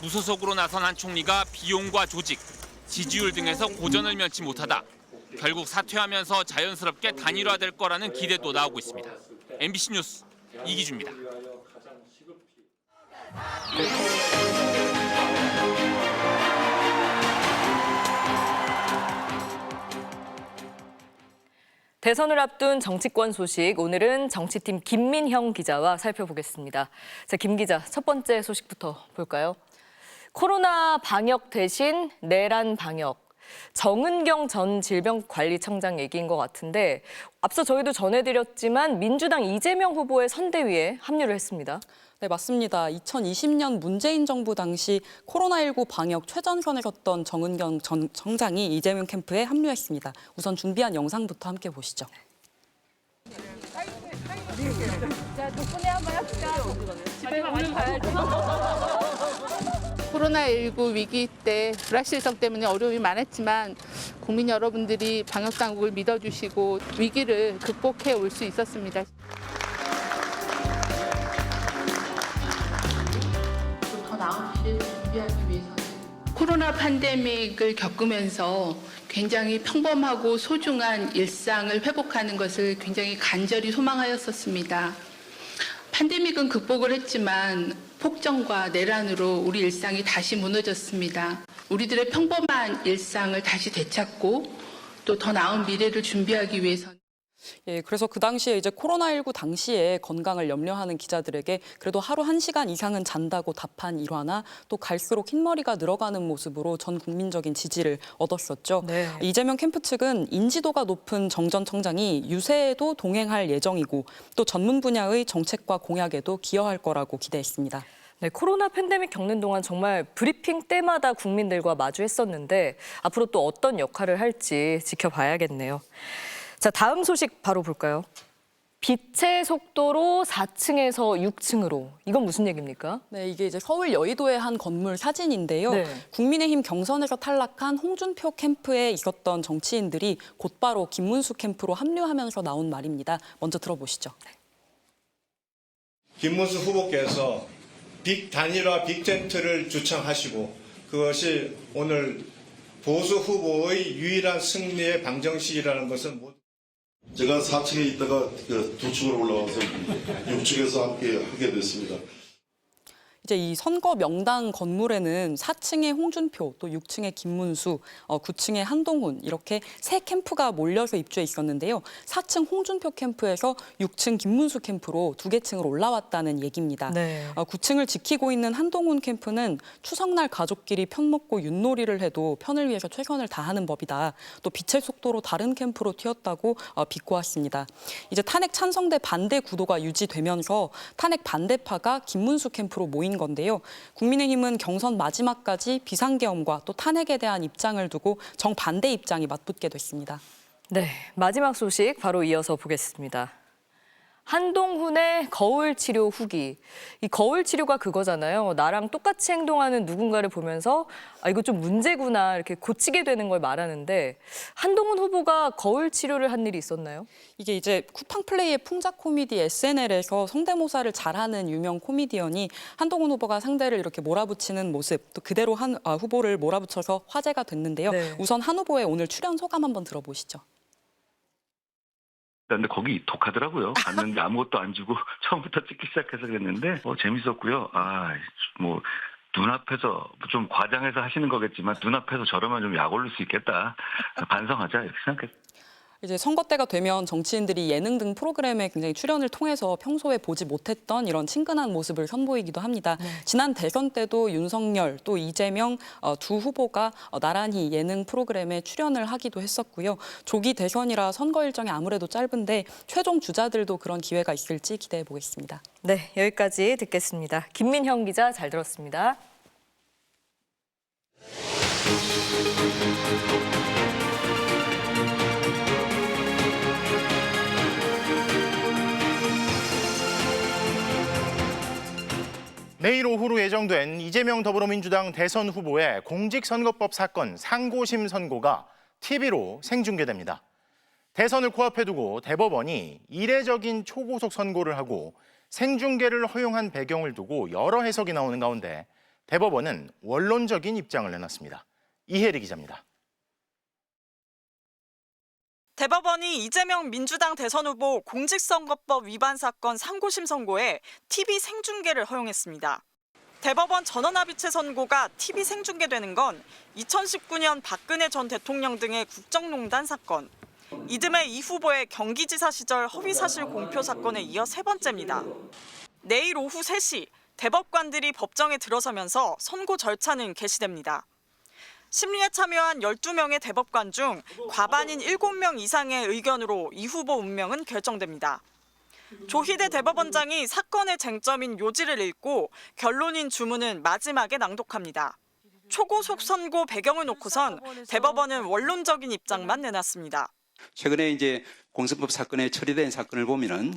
무소속으로 나선 한 총리가 비용과 조직, 지지율 등에서 고전을 면치 못하다 결국 사퇴하면서 자연스럽게 단일화될 거라는 기대도 나오고 있습니다. MBC 뉴스 이기주입니다. 대선을 앞둔 정치권 소식, 오늘은 정치팀 김민형 기자와 살펴보겠습니다. 자, 김 기자, 첫 번째 소식부터 볼까요? 코로나 방역 대신 내란 방역. 정은경 전 질병관리청장 얘기인 것 같은데 앞서 저희도 전해드렸지만 민주당 이재명 후보의 선대위에 합류를 했습니다. 네, 맞습니다. 2020년 문재인 정부 당시 코로나19 방역 최전선에 섰던 정은경 전 청장이 이재명 캠프에 합류했습니다. 우선 준비한 영상부터 함께 보시죠. 자, 덕분에 한번 합시다. 집에 오늘 가야죠. 코로나19 위기 때 불확실성 때문에 어려움이 많았지만 국민 여러분들이 방역당국을 믿어주시고 위기를 극복해 올 수 있었습니다. 더 나은 미래를 준비하기 위해서는 코로나 팬데믹을 겪으면서 굉장히 평범하고 소중한 일상을 회복하는 것을 굉장히 간절히 소망하였었습니다. 팬데믹은 극복을 했지만 폭정과 내란으로 우리 일상이 다시 무너졌습니다. 우리들의 평범한 일상을 다시 되찾고 또 더 나은 미래를 준비하기 위해서는 예, 그래서 그 당시에 이제 코로나19 당시에 건강을 염려하는 기자들에게 그래도 하루 1시간 이상은 잔다고 답한 일화나 또 갈수록 흰머리가 늘어가는 모습으로 전 국민적인 지지를 얻었었죠. 네. 이재명 캠프 측은 인지도가 높은 정 전 청장이 유세에도 동행할 예정이고 또 전문 분야의 정책과 공약에도 기여할 거라고 기대했습니다. 네, 코로나 팬데믹 겪는 동안 정말 브리핑 때마다 국민들과 마주했었는데 앞으로 또 어떤 역할을 할지 지켜봐야겠네요. 자, 다음 소식 바로 볼까요? 빛의 속도로 4층에서 6층으로. 이건 무슨 얘기입니까? 네, 이게 이제 서울 여의도의 한 건물 사진인데요. 네. 국민의힘 경선에서 탈락한 홍준표 캠프에 있었던 정치인들이 곧바로 김문수 캠프로 합류하면서 나온 말입니다. 먼저 들어보시죠. 김문수 후보께서 빅 단일화 빅텐트를 주창하시고 그것이 오늘 보수 후보의 유일한 승리의 방정식이라는 것은 제가 4층에 있다가 2층으로 올라와서 6층에서 함께 하게 됐습니다. 이제 이 선거 명당 건물에는 4층에 홍준표, 또 6층에 김문수, 9층에 한동훈 이렇게 세 캠프가 몰려서 입주해 있었는데요. 4층 홍준표 캠프에서 6층 김문수 캠프로 2개 층을 올라왔다는 얘기입니다. 네. 9층을 지키고 있는 한동훈 캠프는 추석날 가족끼리 편먹고 윷놀이를 해도 편을 위해서 최선을 다하는 법이다. 또 빛의 속도로 다른 캠프로 튀었다고 비꼬았습니다. 이제 탄핵 찬성 대 반대 구도가 유지되면서 탄핵 반대파가 김문수 캠프로 모인 건데요. 국민의힘은 경선 마지막까지 비상계엄과 또 탄핵에 대한 입장을 두고 정반대 입장이 맞붙게 됐습니다. 네, 마지막 소식 바로 이어서 보겠습니다. 한동훈의 거울 치료 후기. 이 거울 치료가 그거잖아요. 나랑 똑같이 행동하는 누군가를 보면서 이거 좀 문제구나 이렇게 고치게 되는 걸 말하는데 한동훈 후보가 거울 치료를 한 일이 있었나요? 이게 이제 쿠팡 플레이의 풍자 코미디 SNL에서 성대모사를 잘하는 유명 코미디언이 한동훈 후보가 상대를 이렇게 몰아붙이는 모습, 또 그대로 한 후보를 몰아붙여서 화제가 됐는데요. 네. 우선 한 후보의 오늘 출연 소감 한번 들어보시죠. 근데 거기 독하더라고요. 갔는데 아무것도 안 주고 처음부터 찍기 시작해서 그랬는데 재밌었고요. 눈앞에서 좀 과장해서 하시는 거겠지만 눈앞에서 저러면 좀 약 올릴 수 있겠다. 반성하자 이렇게 생각했어요. 이제 선거 때가 되면 정치인들이 예능 등 프로그램에 굉장히 출연을 통해서 평소에 보지 못했던 이런 친근한 모습을 선보이기도 합니다. 지난 대선 때도 윤석열 또 이재명 두 후보가 나란히 예능 프로그램에 출연을 하기도 했었고요. 조기 대선이라 선거 일정이 아무래도 짧은데 최종 주자들도 그런 기회가 있을지 기대해 보겠습니다. 네, 여기까지 듣겠습니다. 김민형 기자 잘 들었습니다. 내일 오후로 예정된 이재명 더불어민주당 대선 후보의 공직선거법 사건 상고심 선고가 TV로 생중계됩니다. 대선을 코앞에 두고 대법원이 이례적인 초고속 선고를 하고 생중계를 허용한 배경을 두고 여러 해석이 나오는 가운데 대법원은 원론적인 입장을 내놨습니다. 이혜리 기자입니다. 대법원이 이재명 민주당 대선 후보 공직선거법 위반 사건 상고심 선고에 TV 생중계를 허용했습니다. 대법원 전원합의체 선고가 TV 생중계되는 건 2019년 박근혜 전 대통령 등의 국정농단 사건, 이듬해 이 후보의 경기지사 시절 허위사실 공표 사건에 이어 세 번째입니다. 내일 오후 3시 대법관들이 법정에 들어서면서 선고 절차는 개시됩니다. 심리에 참여한 12명의 대법관 중 과반인 7명 이상의 의견으로 이 후보 운명은 결정됩니다. 조희대 대법원장이 사건의 쟁점인 요지를 읽고 결론인 주문은 마지막에 낭독합니다. 초고속 선고 배경을 놓고선 대법원은 원론적인 입장만 내놨습니다. 최근에 이제 공선법 사건에 처리된 사건을 보면은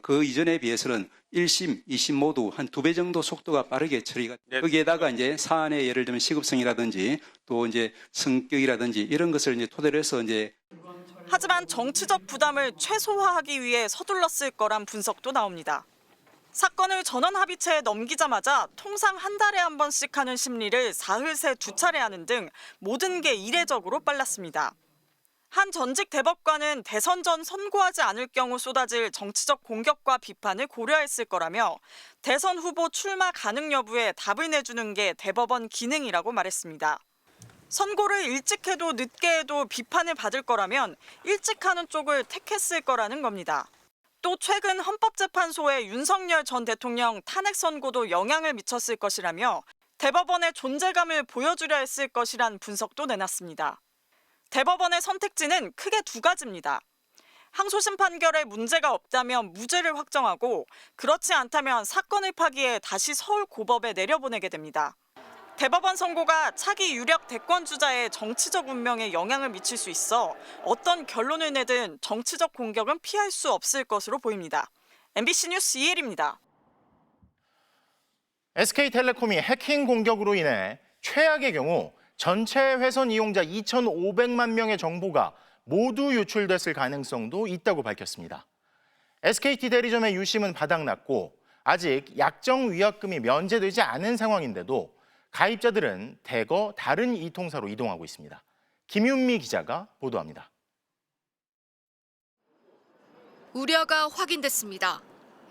그 이전에 비해서는 1심, 2심 모두 한 2배 정도 속도가 빠르게 처리가. 거기에다가 이제 사안의 예를 들면 시급성이라든지 또 이제 성격이라든지 이런 것을 이제 토대로 해서 이제. 하지만 정치적 부담을 최소화하기 위해 서둘렀을 거란 분석도 나옵니다. 사건을 전원 합의체에 넘기자마자 통상 한 달에 한 번씩 하는 심리를 사흘 새 2차례 하는 등 모든 게 이례적으로 빨랐습니다. 한 전직 대법관은 대선 전 선고하지 않을 경우 쏟아질 정치적 공격과 비판을 고려했을 거라며 대선 후보 출마 가능 여부에 답을 내주는 게 대법원 기능이라고 말했습니다. 선고를 일찍 해도 늦게 해도 비판을 받을 거라면 일찍 하는 쪽을 택했을 거라는 겁니다. 또 최근 헌법재판소의 윤석열 전 대통령 탄핵 선고도 영향을 미쳤을 것이라며 대법원의 존재감을 보여주려 했을 것이란 분석도 내놨습니다. 대법원의 선택지는 크게 2가지입니다. 항소심 판결에 문제가 없다면 무죄를 확정하고 그렇지 않다면 사건을 파기해 다시 서울 고법에 내려보내게 됩니다. 대법원 선고가 차기 유력 대권 주자의 정치적 운명에 영향을 미칠 수 있어 어떤 결론을 내든 정치적 공격은 피할 수 없을 것으로 보입니다. MBC 뉴스 이혜리입니다. SK텔레콤이 해킹 공격으로 인해 최악의 경우 전체 회선 이용자 2,500만 명의 정보가 모두 유출됐을 가능성도 있다고 밝혔습니다. SKT 대리점의 유심은 바닥났고 아직 약정 위약금이 면제되지 않은 상황인데도 가입자들은 대거 다른 이통사로 이동하고 있습니다. 김윤미 기자가 보도합니다. 우려가 확인됐습니다.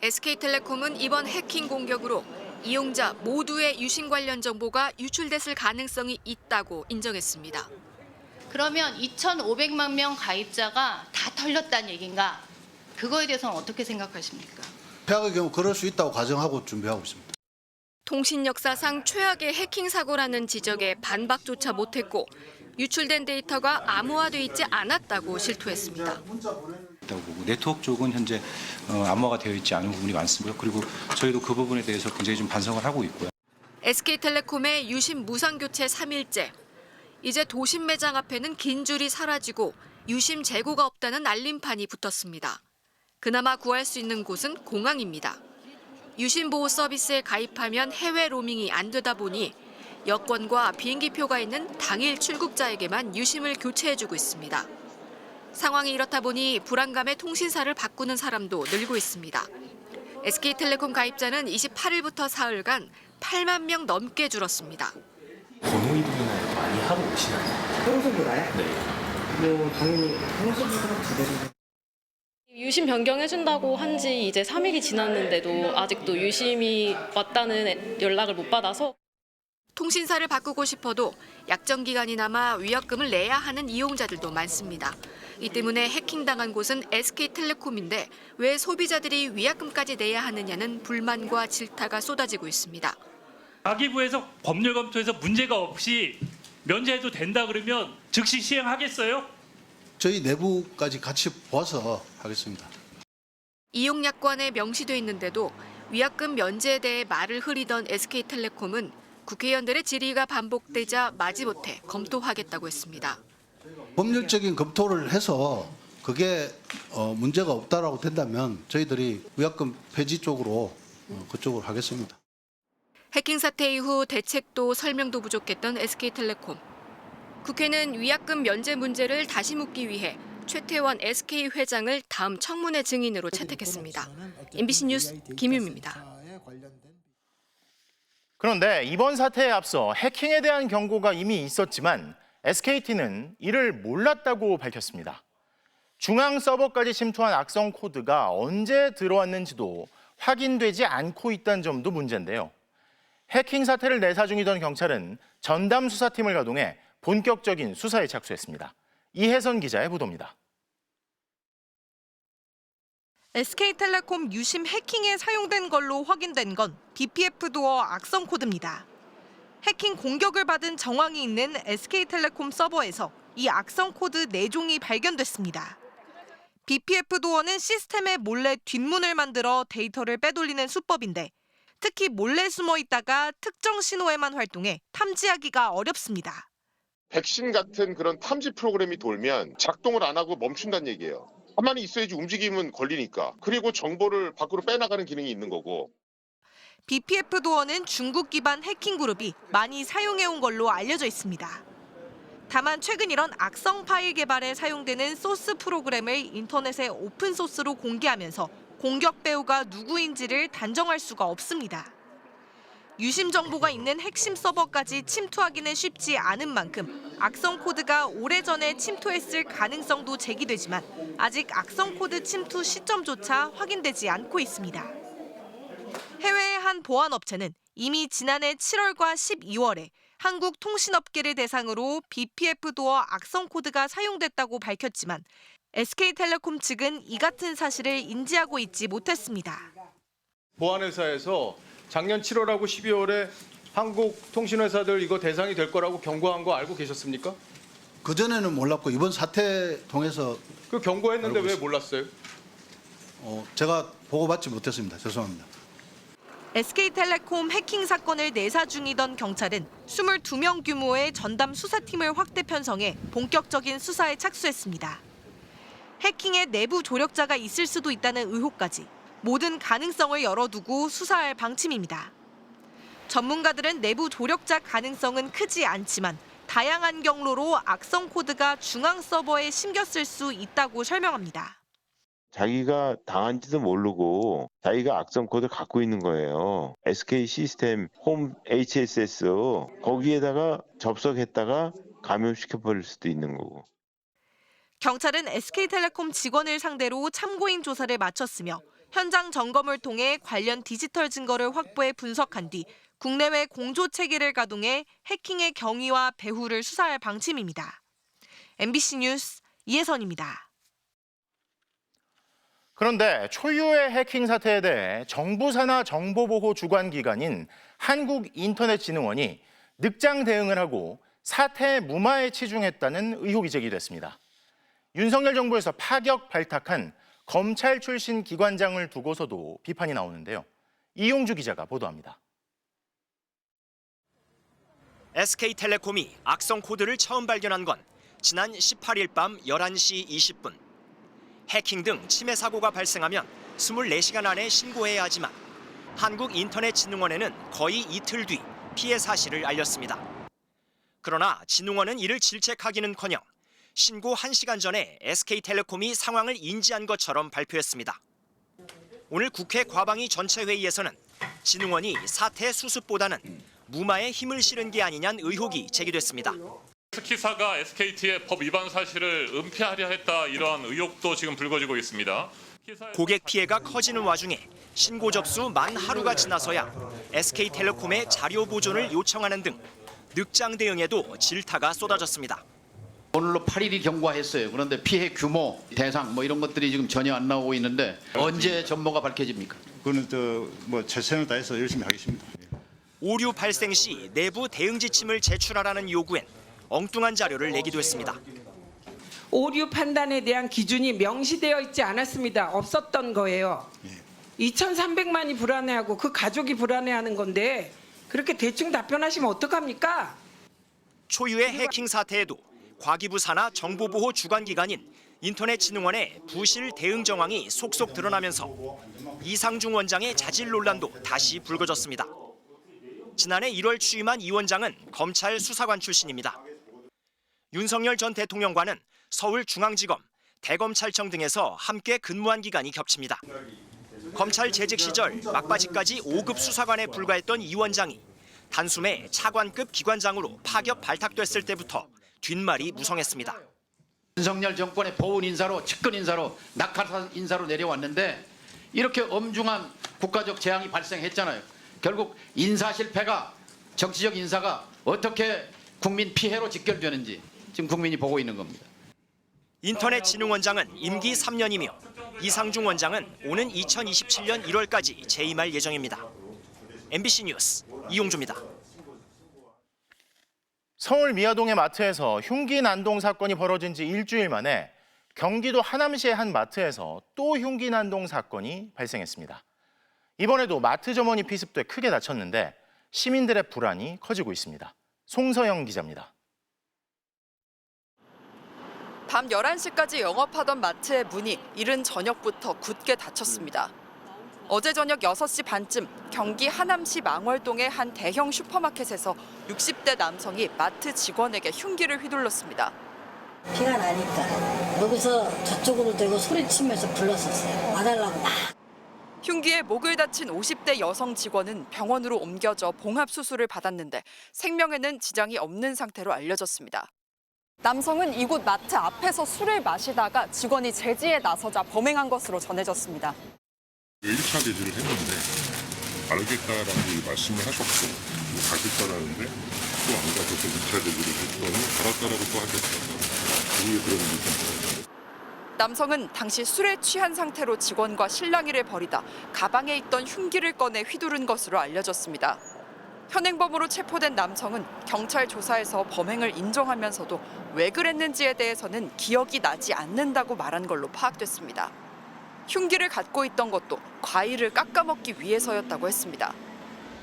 SK텔레콤은 이번 해킹 공격으로 이용자 모두의 유심 관련 정보가 유출됐을 가능성이 있다고 인정했습니다. 그러면 2,500만 명 가입자가 다 털렸다는 얘기인가? 그거에 대해서는 어떻게 생각하십니까? 최악의 경우 그럴 수 있다고 가정하고 준비하고 있습니다. 통신 역사상 최악의 해킹 사고라는 지적에 반박조차 못했고 유출된 데이터가 암호화돼 있지 않았다고 실토했습니다. 네트워크 쪽은 현재 암호화가 되어 있지 않은 부분이 많습니다. 그리고 저희도 그 부분에 대해서 굉장히 좀 반성을 하고 있고요. SK텔레콤의 유심 무상 교체 3일째. 이제 도심 매장 앞에는 긴 줄이 사라지고 유심 재고가 없다는 알림판이 붙었습니다. 그나마 구할 수 있는 곳은 공항입니다. 유심보호 서비스에 가입하면 해외 로밍이 안 되다 보니 여권과 비행기표가 있는 당일 출국자에게만 유심을 교체해주고 있습니다. 상황이 이렇다 보니 불안감에 통신사를 바꾸는 사람도 늘고 있습니다. SK텔레콤 가입자는 28일부터 사흘간 8만 명 넘게 줄었습니다. 번호 이동이나 많이 하고 오시나요? 평소보다요? 네. 당연히 평소보다 2배. 유심 변경해준다고 한 지 이제 3일이 지났는데도 아직도 유심이 왔다는 연락을 못 받아서. 통신사를 바꾸고 싶어도 약정 기간이 남아 위약금을 내야 하는 이용자들도 많습니다. 이 때문에 해킹당한 곳은 SK텔레콤인데 왜 소비자들이 위약금까지 내야 하느냐는 불만과 질타가 쏟아지고 있습니다. 가계부에서 법률 검토에서 문제가 없이 면제해도 된다 그러면 즉시 시행하겠어요? 저희 내부까지 같이 보아서 하겠습니다. 이용약관에 명시돼 있는데도 위약금 면제에 대해 말을 흐리던 SK텔레콤은 국회의원들의 질의가 반복되자 마지못해 검토하겠다고 했습니다. 법률적인 검토를 해서 그게 문제가 없다라고 된다면 저희들이 위약금 폐지 쪽으로 그쪽으로 하겠습니다. 해킹 사태 이후 대책도 설명도 부족했던 SK텔레콤. 국회는 위약금 면제 문제를 다시 묻기 위해 최태원 SK 회장을 다음 청문회 증인으로 채택했습니다. MBC 뉴스 김유미입니다. 그런데 이번 사태에 앞서 해킹에 대한 경고가 이미 있었지만 SKT는 이를 몰랐다고 밝혔습니다. 중앙 서버까지 침투한 악성 코드가 언제 들어왔는지도 확인되지 않고 있다는 점도 문제인데요. 해킹 사태를 내사 중이던 경찰은 전담 수사팀을 가동해 본격적인 수사에 착수했습니다. 이혜선 기자의 보도입니다. SK텔레콤 유심 해킹에 사용된 걸로 확인된 건 BPF 도어 악성 코드입니다. 해킹 공격을 받은 정황이 있는 SK텔레콤 서버에서 이 악성 코드 4종이 발견됐습니다. BPF 도어는 시스템에 몰래 뒷문을 만들어 데이터를 빼돌리는 수법인데 특히 몰래 숨어 있다가 특정 신호에만 활동해 탐지하기가 어렵습니다. 백신 같은 그런 탐지 프로그램이 돌면 작동을 안 하고 멈춘다는 얘기예요. 가만히 있어야지 움직이면 걸리니까. 그리고 정보를 밖으로 빼나가는 기능이 있는 거고. BPF 도어는 중국 기반 해킹 그룹이 많이 사용해온 걸로 알려져 있습니다. 다만 최근 이런 악성 파일 개발에 사용되는 소스 프로그램을 인터넷에 오픈소스로 공개하면서 공격 배우가 누구인지를 단정할 수가 없습니다. 유심 정보가 있는 핵심 서버까지 침투하기는 쉽지 않은 만큼 악성 코드가 오래전에 침투했을 가능성도 제기되지만 아직 악성 코드 침투 시점조차 확인되지 않고 있습니다. 해외의 한 보안업체는 이미 지난해 7월과 12월에 한국 통신업계를 대상으로 BPF 도어 악성 코드가 사용됐다고 밝혔지만 SK텔레콤 측은 이 같은 사실을 인지하고 있지 못했습니다. 보안회사에서 작년 7월하고 12월에 한국 통신회사들 이거 대상이 될 거라고 경고한 거 알고 계셨습니까? 그전에는 몰랐고 이번 사태 통해서 그 경고했는데 왜 몰랐어요? 제가 보고받지 못했습니다. 죄송합니다. SK텔레콤 해킹 사건을 내사 중이던 경찰은 22명 규모의 전담 수사팀을 확대 편성해 본격적인 수사에 착수했습니다. 해킹에 내부 조력자가 있을 수도 있다는 의혹까지 모든 가능성을 열어두고 수사할 방침입니다. 전문가들은 내부 조력자 가능성은 크지 않지만 다양한 경로로 악성 코드가 중앙 서버에 심겼을 수 있다고 설명합니다. 자기가 당한지도 모르고 자기가 악성 코드를 갖고 있는 거예요. SK 시스템 홈 HSS 거기에다가 접속했다가 감염시켜버릴 수도 있는 거고. 경찰은 SK텔레콤 직원을 상대로 참고인 조사를 마쳤으며 현장 점검을 통해 관련 디지털 증거를 확보해 분석한 뒤 국내외 공조 체계를 가동해 해킹의 경위와 배후를 수사할 방침입니다. MBC 뉴스 이혜선입니다. 그런데 초유의 해킹 사태에 대해 정부 산하 정보보호 주관기관인 한국인터넷진흥원이 늑장 대응을 하고 사태의 무마에 치중했다는 의혹이 제기됐습니다. 윤석열 정부에서 파격 발탁한 검찰 출신 기관장을 두고서도 비판이 나오는데요. 이용주 기자가 보도합니다. SK텔레콤이 악성 코드를 처음 발견한 건 지난 18일 밤 11시 20분. 해킹 등 침해 사고가 발생하면 24시간 안에 신고해야 하지만 한국인터넷진흥원에는 거의 이틀 뒤 피해 사실을 알렸습니다. 그러나 진흥원은 이를 질책하기는커녕 신고 1시간 전에 SK텔레콤이 상황을 인지한 것처럼 발표했습니다. 오늘 국회 과방위 전체회의에서는 진흥원이 사태 수습보다는 무마에 힘을 실은 게 아니냐는 의혹이 제기됐습니다. S키사가 SKT의 법 위반 사실을 은폐하려 했다, 이러한 의혹도 지금 불거지고 있습니다. 고객 피해가 커지는 와중에 신고 접수 만 하루가 지나서야 SK텔레콤의 자료 보존을 요청하는 등 늑장 대응에도 질타가 쏟아졌습니다. 오늘로 8일이 경과했어요. 그런데 피해 규모, 대상 이런 것들이 지금 전혀 안 나오고 있는데 언제 전모가 밝혀집니까? 그거는 최선을 다해서 열심히 하겠습니다. 오류 발생 시 내부 대응 지침을 제출하라는 요구엔 엉뚱한 자료를 내기도 했습니다. 오류 판단에 대한 기준이 명시되어 있지 않았습니다. 없었던 거예요. 2,300만이 불안해하고 그 가족이 불안해하는 건데 그렇게 대충 답변하시면 어떡합니까? 초유의 해킹 사태에도 과기부 산하 정보보호 주관기관인 인터넷진흥원의 부실 대응 정황이 속속 드러나면서 이상중 원장의 자질 논란도 다시 불거졌습니다. 지난해 1월 취임한 이 원장은 검찰 수사관 출신입니다. 윤석열 전 대통령과는 서울중앙지검, 대검찰청 등에서 함께 근무한 기간이 겹칩니다. 검찰 재직 시절 막바지까지 5급 수사관에 불과했던 이 원장이 단숨에 차관급 기관장으로 파격 발탁됐을 때부터 뒷말이 무성했습니다. 윤석열 정권의 보훈 인사로, 측근 인사로, 낙하산 인사로 내려왔는데 이렇게 엄중한 국가적 재앙이 발생했잖아요. 결국 인사 실패가, 정치적 인사가 어떻게 국민 피해로 직결되는지 지금 국민이 보고 있는 겁니다. 인터넷진흥원장은 임기 3년이며 이상중 원장은 오는 2027년 1월까지 재임할 예정입니다. MBC 뉴스 이용주입니다. 서울 미아동의 마트에서 흉기 난동 사건이 벌어진 지 일주일 만에 경기도 하남시의 한 마트에서 또 흉기 난동 사건이 발생했습니다. 이번에도 마트 점원이 피습돼 크게 다쳤는데 시민들의 불안이 커지고 있습니다. 송서영 기자입니다. 밤 11시까지 영업하던 마트의 문이 이른 저녁부터 굳게 닫혔습니다. 어제 저녁 6시 반쯤 경기 하남시 망월동의 한 대형 슈퍼마켓에서 60대 남성이 마트 직원에게 흉기를 휘둘렀습니다. 피가 나니까 여기서 저쪽으로 대고 소리치면서 불렀었어요. 와달라고 막. 흉기에 목을 다친 50대 여성 직원은 병원으로 옮겨져 봉합 수술을 받았는데 생명에는 지장이 없는 상태로 알려졌습니다. 남성은 이곳 마트 앞에서 술을 마시다가 직원이 제지에 나서자 범행한 것으로 전해졌습니다. 1차 제지를 했는데 알겠다라고 말씀을 하셨고 가겠다라는데 또 안 가셔서 2차 제지를 했더니 알았다라고 또 하셨어요. 우리의 그런 일이 남성은 당시 술에 취한 상태로 직원과 실랑이를 벌이다 가방에 있던 흉기를 꺼내 휘두른 것으로 알려졌습니다. 현행범으로 체포된 남성은 경찰 조사에서 범행을 인정하면서도 왜 그랬는지에 대해서는 기억이 나지 않는다고 말한 걸로 파악됐습니다. 흉기를 갖고 있던 것도 과일을 깎아먹기 위해서였다고 했습니다.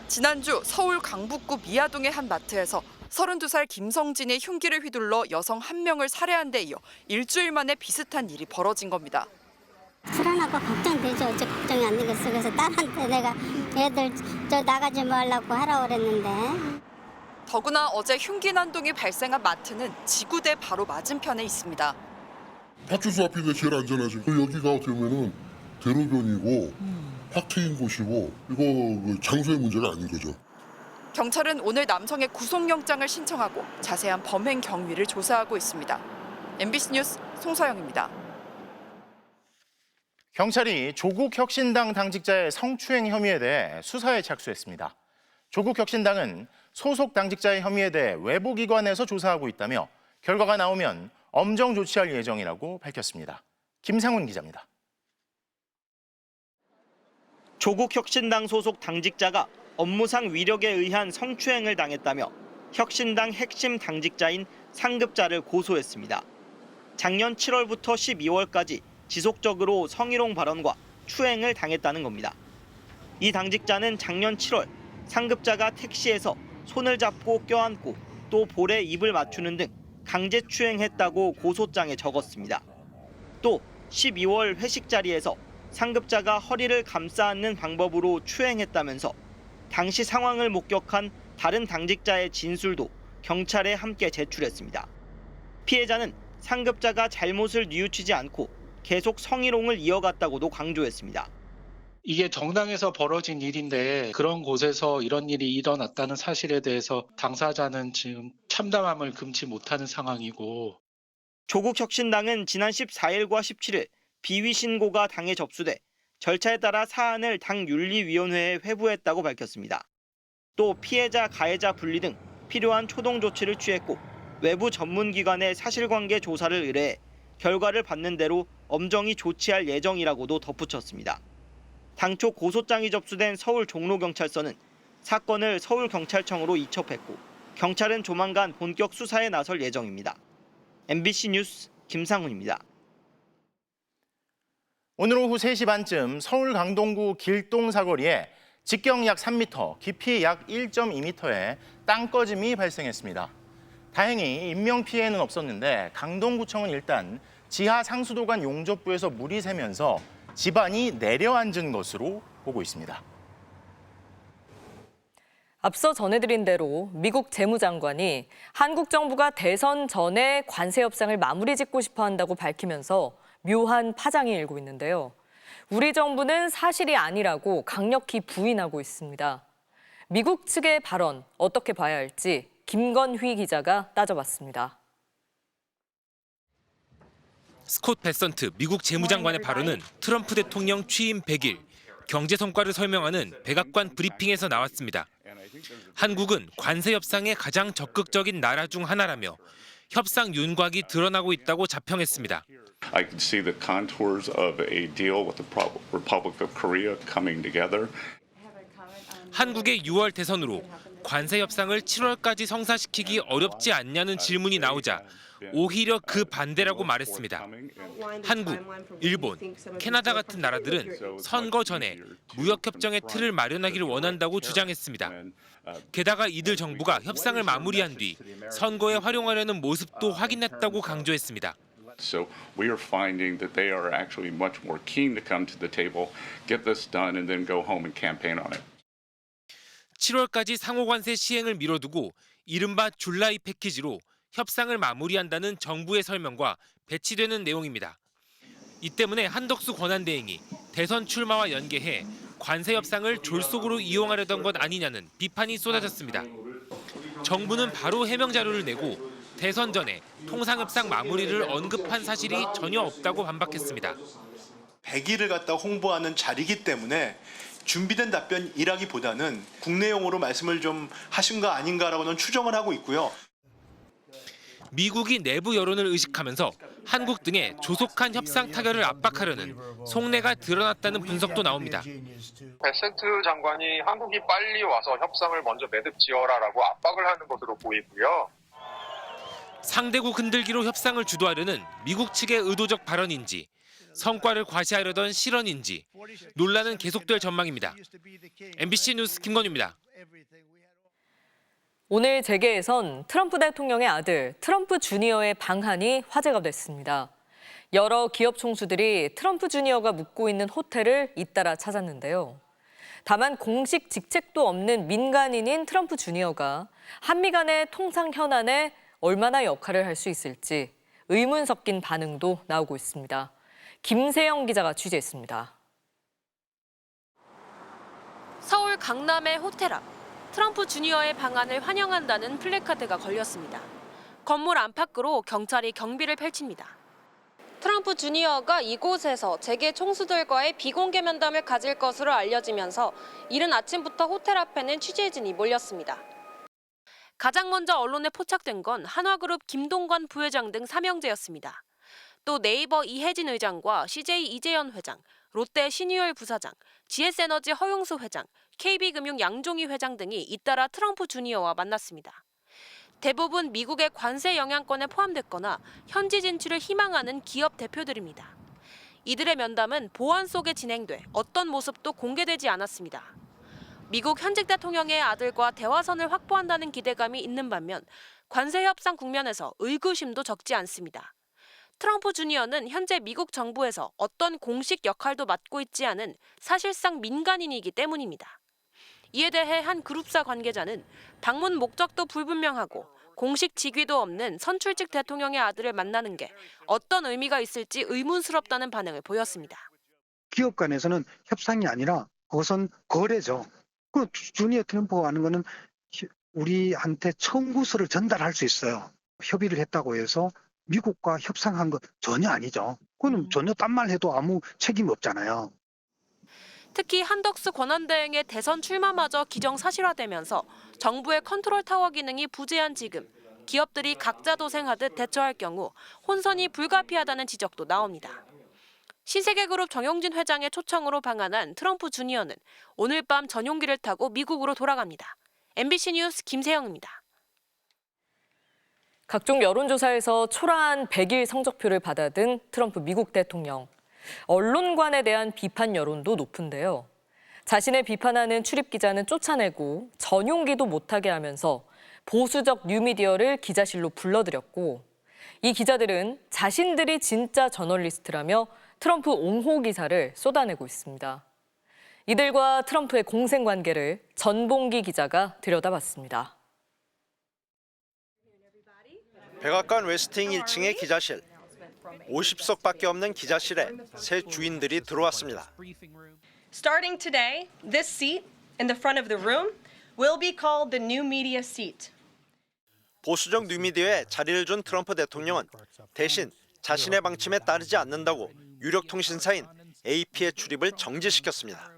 지난주 서울 강북구 미아동의 한 마트에서 32살 김성진이 흉기를 휘둘러 여성 한 명을 살해한 데 이어 일주일 만에 비슷한 일이 벌어진 겁니다. 불안하고 걱정되죠. 어째 걱정이 안 되겠어. 그래서 딸한테 내가 애들 저 나가지 말라고 하라고 그랬는데. 더구나 어제 흉기 난동이 발생한 마트는 지구대 바로 맞은편에 있습니다. 파출소 앞인데 제일 안전하지. 여기가 어떻게 보면은 대로변이고 확 트인 곳이고 이거 장소의 문제가 아닌 거죠. 경찰은 오늘 남성의 구속영장을 신청하고 자세한 범행 경위를 조사하고 있습니다. MBC 뉴스 송서영입니다. 경찰이 조국혁신당 당직자의 성추행 혐의에 대해 수사에 착수했습니다. 조국혁신당은 소속 당직자의 혐의에 대해 외부기관에서 조사하고 있다며 결과가 나오면 엄정 조치할 예정이라고 밝혔습니다. 김상훈 기자입니다. 조국혁신당 소속 당직자가 업무상 위력에 의한 성추행을 당했다며 혁신당 핵심 당직자인 상급자를 고소했습니다. 작년 7월부터 12월까지 지속적으로 성희롱 발언과 추행을 당했다는 겁니다. 이 당직자는 작년 7월 상급자가 택시에서 손을 잡고 껴안고 또 볼에 입을 맞추는 등 강제 추행했다고 고소장에 적었습니다. 또 12월 회식 자리에서 상급자가 허리를 감싸 안는 방법으로 추행했다면서 당시 상황을 목격한 다른 당직자의 진술도 경찰에 함께 제출했습니다. 피해자는 상급자가 잘못을 뉘우치지 않고 계속 성희롱을 이어갔다고도 강조했습니다. 이게 정당에서 벌어진 일인데 그런 곳에서 이런 일이 일어났다는 사실에 대해서 당사자는 지금 참담함을 금치 못하는 상황이고, 조국혁신당은 지난 14일과 17일 비위 신고가 당에 접수돼 절차에 따라 사안을 당 윤리위원회에 회부했다고 밝혔습니다. 또 피해자, 가해자 분리 등 필요한 초동 조치를 취했고 외부 전문기관에 사실관계 조사를 의뢰해 결과를 받는 대로 엄정히 조치할 예정이라고도 덧붙였습니다. 당초 고소장이 접수된 서울 종로경찰서는 사건을 서울경찰청으로 이첩했고 경찰은 조만간 본격 수사에 나설 예정입니다. MBC 뉴스 김상훈입니다. 오늘 오후 3시 반쯤 서울 강동구 길동 사거리에 직경 약 3m, 깊이 약 1.2m의 땅꺼짐이 발생했습니다. 다행히 인명피해는 없었는데 강동구청은 일단 지하 상수도관 용접부에서 물이 새면서 집안이 내려앉은 것으로 보고 있습니다. 앞서 전해드린 대로 미국 재무장관이 한국 정부가 대선 전에 관세 협상을 마무리 짓고 싶어 한다고 밝히면서 묘한 파장이 일고 있는데요. 우리 정부는 사실이 아니라고 강력히 부인하고 있습니다. 미국 측의 발언 어떻게 봐야 할지 김건휘 기자가 따져봤습니다. 스콧 베선트 미국 재무장관의 발언은 트럼프 대통령 취임 100일 경제 성과를 설명하는 백악관 브리핑에서 나왔습니다. 한국은 관세 협상에 가장 적극적인 나라 중 하나라며 협상 윤곽이 드러나고 있다고 자평했습니다. I can see the contours of a deal with the Republic of Korea coming together. 한국의 6월 대선으로 관세 협상을 7월까지 성사시키기 어렵지 않냐는 질문이 나오자 오히려 그 반대라고 말했습니다. 한국, 일본, 캐나다 같은 나라들은 선거 전에 무역협정의 틀을 마련하기를 원한다고 주장했습니다. 게다가 이들 정부가 협상을 마무리한 뒤 선거에 활용하려는 모습도 확인했다고 강조했습니다. So we are finding that they are actually much more keen to come to the table, get this done, and then go home and campaign on it. 7월까지 상호관세 시행을 미뤄두고 이른바 줄라이 패키지로 협상을 마무리한다는 정부의 설명과 배치되는 내용입니다. 이 때문에 한덕수 권한대행이 대선 출마와 연계해 관세 협상을 졸속으로 이용하려던 것 아니냐는 비판이 쏟아졌습니다. 정부는 바로 해명 자료를 내고 대선 전에 통상협상 마무리를 언급한 사실이 전혀 없다고 반박했습니다. 100일을 갖다 홍보하는 자리이기 때문에 준비된 답변이라기보다는 국내용으로 말씀을 좀 하신 거 아닌가라고는 추정을 하고 있고요. 미국이 내부 여론을 의식하면서 한국 등의 조속한 협상 타결을 압박하려는 속내가 드러났다는 분석도 나옵니다. 베센트 장관이 한국이 빨리 와서 협상을 먼저 매듭 지어라라고 압박을 하는 것으로 보이고요. 상대국 흔들기로 협상을 주도하려는 미국 측의 의도적 발언인지 성과를 과시하려던 실언인지 논란은 계속될 전망입니다. MBC 뉴스 김건희입니다. 오늘 재계에선 트럼프 대통령의 아들 트럼프 주니어의 방한이 화제가 됐습니다. 여러 기업 총수들이 트럼프 주니어가 묵고 있는 호텔을 잇따라 찾았는데요. 다만 공식 직책도 없는 민간인인 트럼프 주니어가 한미 간의 통상 현안에 얼마나 역할을 할 수 있을지 의문 섞인 반응도 나오고 있습니다. 김세영 기자가 취재했습니다. 서울 강남의 호텔 앞, 트럼프 주니어의 방한을 환영한다는 플래카드가 걸렸습니다. 건물 안팎으로 경찰이 경비를 펼칩니다. 트럼프 주니어가 이곳에서 재계 총수들과의 비공개 면담을 가질 것으로 알려지면서 이른 아침부터 호텔 앞에는 취재진이 몰렸습니다. 가장 먼저 언론에 포착된 건 한화그룹 김동관 부회장 등 3형제였습니다. 또 네이버 이혜진 의장과 CJ 이재현 회장, 롯데 신유열 부사장, GS에너지 허용수 회장, KB금융 양종희 회장 등이 잇따라 트럼프 주니어와 만났습니다. 대부분 미국의 관세 영향권에 포함됐거나 현지 진출을 희망하는 기업 대표들입니다. 이들의 면담은 보안 속에 진행돼 어떤 모습도 공개되지 않았습니다. 미국 현직 대통령의 아들과 대화선을 확보한다는 기대감이 있는 반면 관세 협상 국면에서 의구심도 적지 않습니다. 트럼프 주니어는 현재 미국 정부에서 어떤 공식 역할도 맡고 있지 않은 사실상 민간인이기 때문입니다. 이에 대해 한 그룹사 관계자는 방문 목적도 불분명하고 공식 직위도 없는 선출직 대통령의 아들을 만나는 게 어떤 의미가 있을지 의문스럽다는 반응을 보였습니다. 기업 간에서는 협상이 아니라 그것은 거래죠. 그 주니어 트럼프가 하는 거는 우리한테 청구서를 전달할 수 있어요. 협의를 했다고 해서 미국과 협상한 것 전혀 아니죠. 그건 전혀 딴 말 해도 아무 책임 없잖아요. 특히 한덕수 권한대행의 대선 출마마저 기정사실화되면서 정부의 컨트롤 타워 기능이 부재한 지금 기업들이 각자 도생하듯 대처할 경우 혼선이 불가피하다는 지적도 나옵니다. 신세계그룹 정용진 회장의 초청으로 방한한 트럼프 주니어는 오늘 밤 전용기를 타고 미국으로 돌아갑니다. MBC 뉴스 김세영입니다. 각종 여론조사에서 초라한 100일 성적표를 받아든 트럼프 미국 대통령. 언론관에 대한 비판 여론도 높은데요. 자신을 비판하는 출입기자는 쫓아내고 전용기도 못하게 하면서 보수적 뉴미디어를 기자실로 불러들였고 이 기자들은 자신들이 진짜 저널리스트라며 트럼프 옹호 기사를 쏟아내고 있습니다. 이들과 트럼프의 공생관계를 전봉기 기자가 들여다봤습니다. 백악관 웨스팅 1층의 기자실. 50석밖에 없는 기자실에 새 주인들이 들어왔습니다. Starting today, this seat in the front of the room will be called the new media seat. 보수적 뉴미디어에 자리를 준 트럼프 대통령은 대신 자신의 방침에 따르지 않는다고 유력 통신사인 AP의 출입을 정지시켰습니다.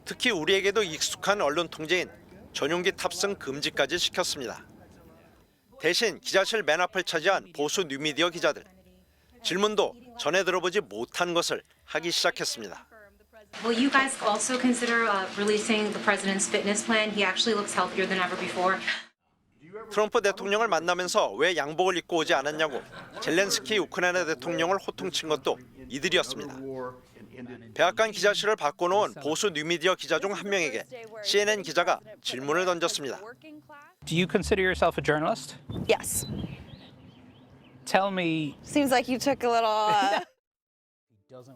특히 우리에게도 익숙한 언론 통제인 전용기 탑승 금지까지 시켰습니다. 대신 기자실 맨 앞을 차지한 보수 뉴미디어 기자들. 질문도 전에 들어보지 못한 것을 하기 시작했습니다. Will you guys also consider releasing the president's fitness plan? He actually looks healthier than ever before. 트럼프 대통령을 만나면서 왜 양복을 입고 오지 않았냐고 젤렌스키 우크라이나 대통령을 호통친 것도 이들이었습니다. 백악관 기자실을 바꿔놓은 보수 뉴미디어 기자 중 한 명에게 CNN 기자가 질문을 던졌습니다. Do you consider yourself a journalist? Yes. Tell me. Seems like you took a little.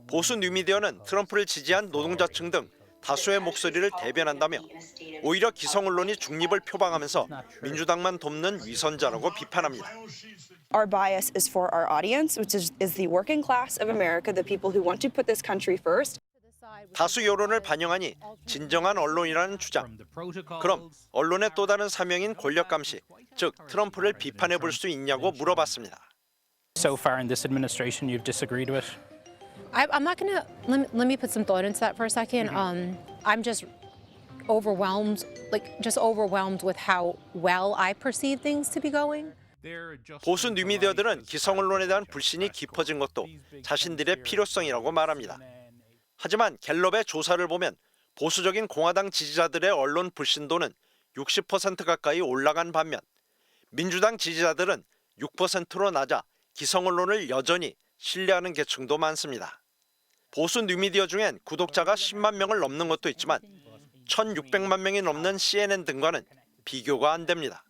보수 뉴미디어는 트럼프를 지지한 노동자층 등 다수의 목소리를 대변한다며 오히려 기성 언론이 중립을 표방하면서 민주당만 돕는 위선자라고 비판합니다. Our bias is for our audience, which is the working class of America, the people who want to put this country first. 다수 여론을 반영하니 진정한 언론이라는 주장. 그럼 언론의 또 다른 사명인 권력 감시, 즉 트럼프를 비판해 볼 수 있냐고 물어봤습니다. So far in this administration, you've disagreed with. I'm not going to let me put some thought into that for a second. I'm just overwhelmed with how well I perceive things to be going. 보수 뉴미디어들은 기성 언론에 대한 불신이 깊어진 것도 자신들의 필요성이라고 말합니다. 하지만 갤럽의 조사를 보면 보수적인 공화당 지지자들의 언론 불신도는 60% 가까이 올라간 반면 민주당 지지자들은 6%로 낮아 기성 언론을 여전히 신뢰하는 계층도 많습니다. 보수 뉴미디어 중엔 구독자가 10만 명을 넘는 것도 있지만 1,600만 명이 넘는 CNN 등과는 비교가 안 됩니다.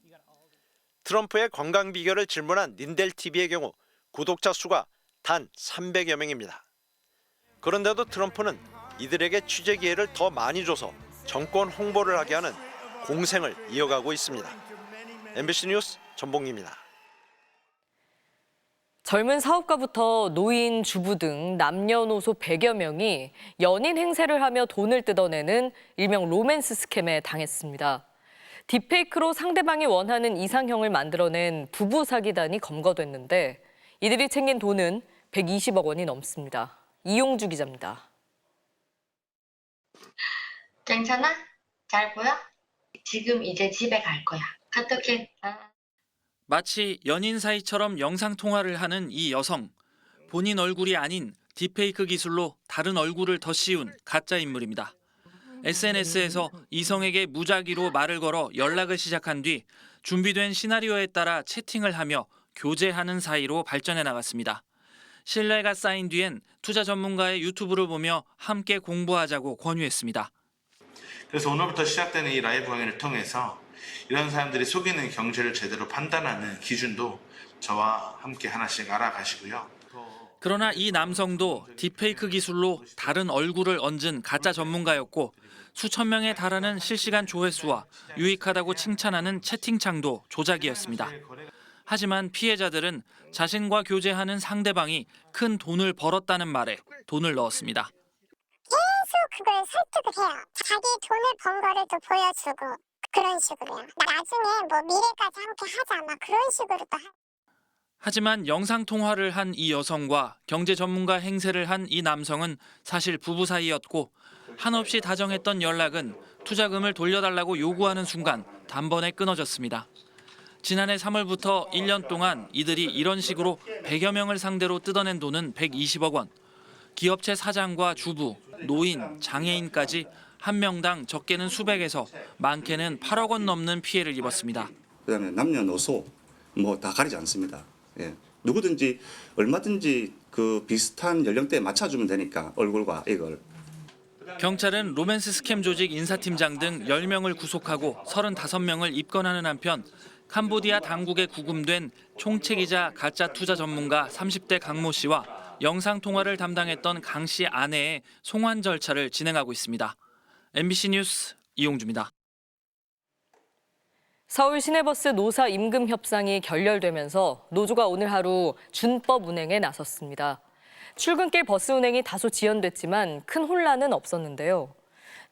트럼프의 건강 비결을 질문한 닌델 TV의 경우 구독자 수가 단 300여 명입니다. 그런데도 트럼프는 이들에게 취재 기회를 더 많이 줘서 정권 홍보를 하게 하는 공생을 이어가고 있습니다. MBC 뉴스 전봉기입니다. 젊은 사업가부터 노인, 주부 등 남녀노소 100여 명이 연인 행세를 하며 돈을 뜯어내는 일명 로맨스 스캠에 당했습니다. 딥페이크로 상대방이 원하는 이상형을 만들어낸 부부 사기단이 검거됐는데 이들이 챙긴 돈은 120억 원이 넘습니다. 이용주 기자입니다. 괜찮아? 잘 보여? 지금 이제 집에 갈 거야. 카톡해. 마치 연인 사이처럼 영상통화를 하는 이 여성. 본인 얼굴이 아닌 딥페이크 기술로 다른 얼굴을 더 씌운 가짜 인물입니다. SNS에서 이성에게 무작위로 말을 걸어 연락을 시작한 뒤 준비된 시나리오에 따라 채팅을 하며 교제하는 사이로 발전해 나갔습니다. 신뢰가 쌓인 뒤엔 투자 전문가의 유튜브를 보며 함께 공부하자고 권유했습니다. 그래서 오늘부터 시작되는 이 라이브 강의를 통해서 이런 사람들이 속이는 경제를 제대로 판단하는 기준도 저와 함께 하나씩 알아가시고요. 그러나 이 남성도 딥페이크 기술로 다른 얼굴을 얹은 가짜 전문가였고 수천 명에 달하는 실시간 조회수와 유익하다고 칭찬하는 채팅창도 조작이었습니다. 하지만 피해자들은 자신과 교제하는 상대방이 큰 돈을 벌었다는 말에 돈을 넣었습니다. 계속 그걸 설득을 해요. 자기 돈을 번 거를 또 보여주고 그런 식으로요. 나중에 뭐 미래까지 함께 하자 막 그런 식으로 또. 하지만 영상통화를 한 이 여성과 경제 전문가 행세를 한 이 남성은 사실 부부 사이였고 한없이 다정했던 연락은 투자금을 돌려달라고 요구하는 순간 단번에 끊어졌습니다. 지난해 3월부터 1년 동안 이들이 이런 식으로 100여 명을 상대로 뜯어낸 돈은 120억 원. 기업체 사장과 주부, 노인, 장애인까지 한 명당 적게는 수백에서 많게는 8억 원 넘는 피해를 입었습니다. 그다음에 남녀노소 뭐 다 가리지 않습니다. 예. 누구든지 얼마든지 그 비슷한 연령대에 맞춰주면 되니까 얼굴과 이걸. 경찰은 로맨스 스캠 조직 인사팀장 등 10명을 구속하고 35명을 입건하는 한편 캄보디아 당국에 구금된 총책이자 가짜 투자 전문가 30대 강모 씨와 영상통화를 담당했던 강 씨 아내의 송환 절차를 진행하고 있습니다. MBC 뉴스 이용주입니다. 서울 시내버스 노사 임금 협상이 결렬되면서 노조가 오늘 하루 준법 운행에 나섰습니다. 출근길 버스 운행이 다소 지연됐지만 큰 혼란은 없었는데요.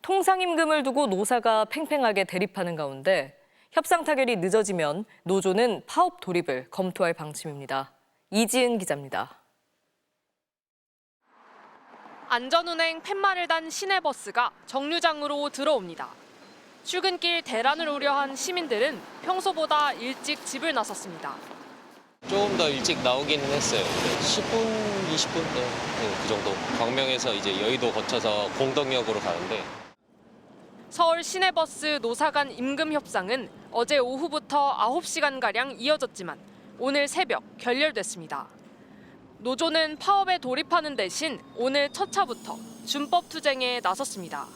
통상임금을 두고 노사가 팽팽하게 대립하는 가운데 협상 타결이 늦어지면 노조는 파업 돌입을 검토할 방침입니다. 이지은 기자입니다. 안전운행 팻말을 단 시내버스가 정류장으로 들어옵니다. 출근길 대란을 우려한 시민들은 평소보다 일찍 집을 나섰습니다. 조금 더 일찍 나오기는 했어요. 10분, 20분 그 정도. 광명에서 이제 여의도 거쳐서 공덕역으로 가는데. 서울 시내버스 노사 간 임금 협상은 어제 오후부터 9시간가량 이어졌지만 오늘 새벽 결렬됐습니다. 노조는 파업에 돌입하는 대신 오늘 첫 차부터 준법 투쟁에 나섰습니다.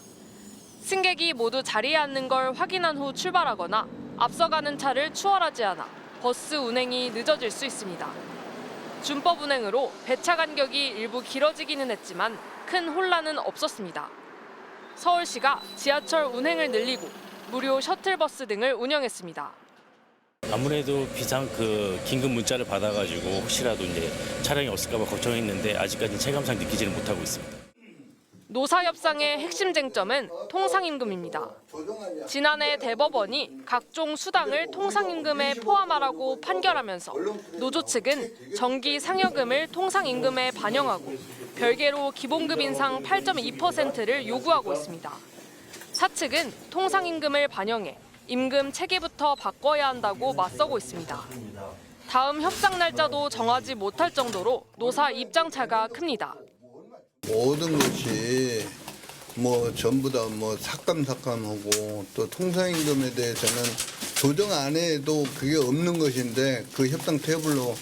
승객이 모두 자리에 앉는 걸 확인한 후 출발하거나 앞서가는 차를 추월하지 않아 버스 운행이 늦어질 수 있습니다. 준법 운행으로 배차 간격이 일부 길어지기는 했지만 큰 혼란은 없었습니다. 서울시가 지하철 운행을 늘리고 무료 셔틀버스 등을 운영했습니다. 아무래도 긴급 문자를 받아가지고 혹시라도 이제 차량이 없을까 봐 걱정했는데 아직까지 체감상 느끼지는 못하고 있습니다. 노사 협상의 핵심 쟁점은 통상임금입니다. 지난해 대법원이 각종 수당을 통상임금에 포함하라고 판결하면서 노조 측은 정기 상여금을 통상임금에 반영하고 별개로 기본급 인상 8.2%를 요구하고 있습니다. 사측은 통상임금을 반영해 임금 체계부터 바꿔야 한다고 맞서고 있습니다. 다음 협상 날짜도 정하지 못할 정도로 노사 입장차가 큽니다. 모든 것이 전부 다 삭감하고 또 통상임금에 대해서는 조정 안 해도 그게 없는 것인데 그 협상 테이블로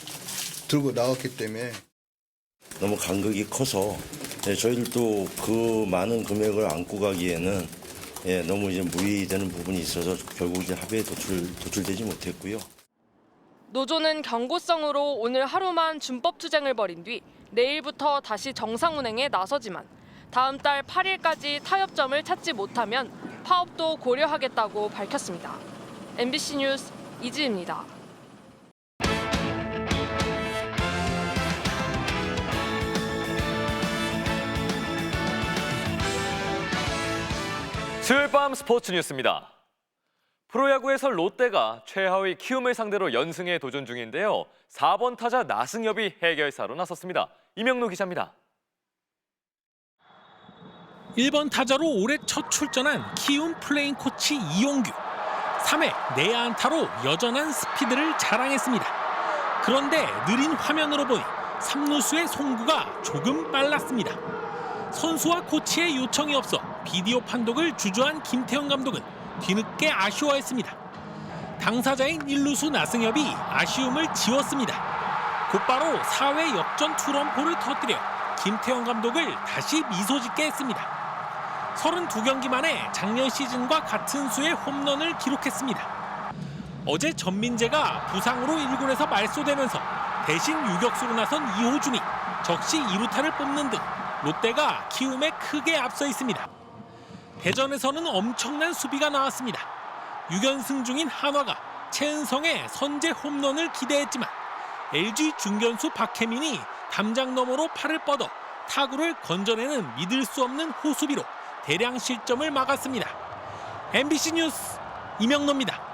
들고 나왔기 때문에 너무 간극이 커서 저희들도 그 많은 금액을 안고 가기에는 너무 이제 무리되는 부분이 있어서 결국 이제 합의에 도출되지 못했고요. 노조는 경고성으로 오늘 하루만 준법 투쟁을 벌인 뒤 내일부터 다시 정상 운행에 나서지만 다음 달 8일까지 타협점을 찾지 못하면 파업도 고려하겠다고 밝혔습니다. MBC 뉴스 이지은입니다. 수요일 밤 스포츠 뉴스입니다. 프로야구에서 롯데가 최하위 키움을 상대로 연승에 도전 중인데요. 4번 타자 나승엽이 해결사로 나섰습니다. 이명루 기자입니다. 1번 타자로 올해 첫 출전한 키움 플레인 코치 이용규. 3회 내야 안타로 여전한 스피드를 자랑했습니다. 그런데 느린 화면으로 보니 3루수의 송구가 조금 빨랐습니다. 선수와 코치의 요청이 없어 비디오 판독을 주저한 김태형 감독은 뒤늦게 아쉬워했습니다. 당사자인 1루수 나승엽이 아쉬움을 지웠습니다. 곧바로 4회 역전 투런포를 터뜨려 김태형 감독을 다시 미소 짓게 했습니다. 32경기 만에 작년 시즌과 같은 수의 홈런을 기록했습니다. 어제 전민재가 부상으로 1군에서 말소되면서 대신 유격수로 나선 이호준이 적시 2루타를 뽑는 등 롯데가 키움에 크게 앞서 있습니다. 대전에서는 엄청난 수비가 나왔습니다. 6연승 중인 한화가 최은성의 선제 홈런을 기대했지만 LG 중견수 박혜민이 담장 너머로 팔을 뻗어 타구를 건져내는 믿을 수 없는 호수비로 대량 실점을 막았습니다. MBC 뉴스 이명노입니다.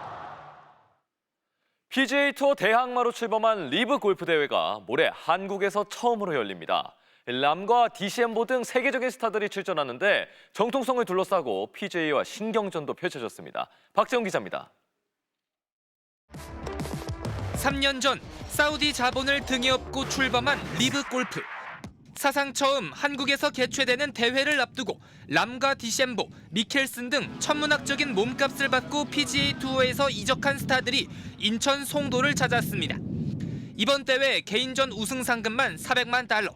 PGA 투어 대항마로 출범한 리브 골프 대회가 모레 한국에서 처음으로 열립니다. 람과 디시엠보 등 세계적인 스타들이 출전하는데 정통성을 둘러싸고 PGA와 신경전도 펼쳐졌습니다. 박재훈 기자입니다. 3년 전 사우디 자본을 등에 업고 출범한 리브 골프. 사상 처음 한국에서 개최되는 대회를 앞두고 람과 디셴보, 미켈슨 등 천문학적인 몸값을 받고 PGA 투어에서 이적한 스타들이 인천 송도를 찾았습니다. 이번 대회 개인전 우승 상금만 400만 달러.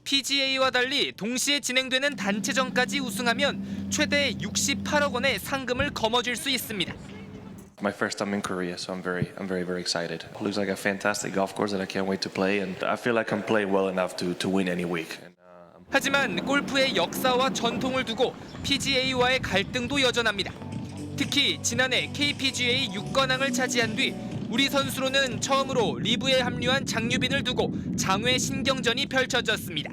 PGA와 달리 동시에 진행되는 단체전까지 우승하면 최대 68억 원의 상금을 거머쥘 수 있습니다. My first time in Korea, so I'm very excited. It looks like a fantastic golf course that I can't wait to play, and I feel like I'm playing well enough to win any week. 하지만 골프의 역사와 전통을 두고 PGA와의 갈등도 여전합니다. 특히 지난해 KPGA 6관왕을 차지한 뒤 우리 선수로는 처음으로 리브에 합류한 장유빈을 두고 장외 신경전이 펼쳐졌습니다.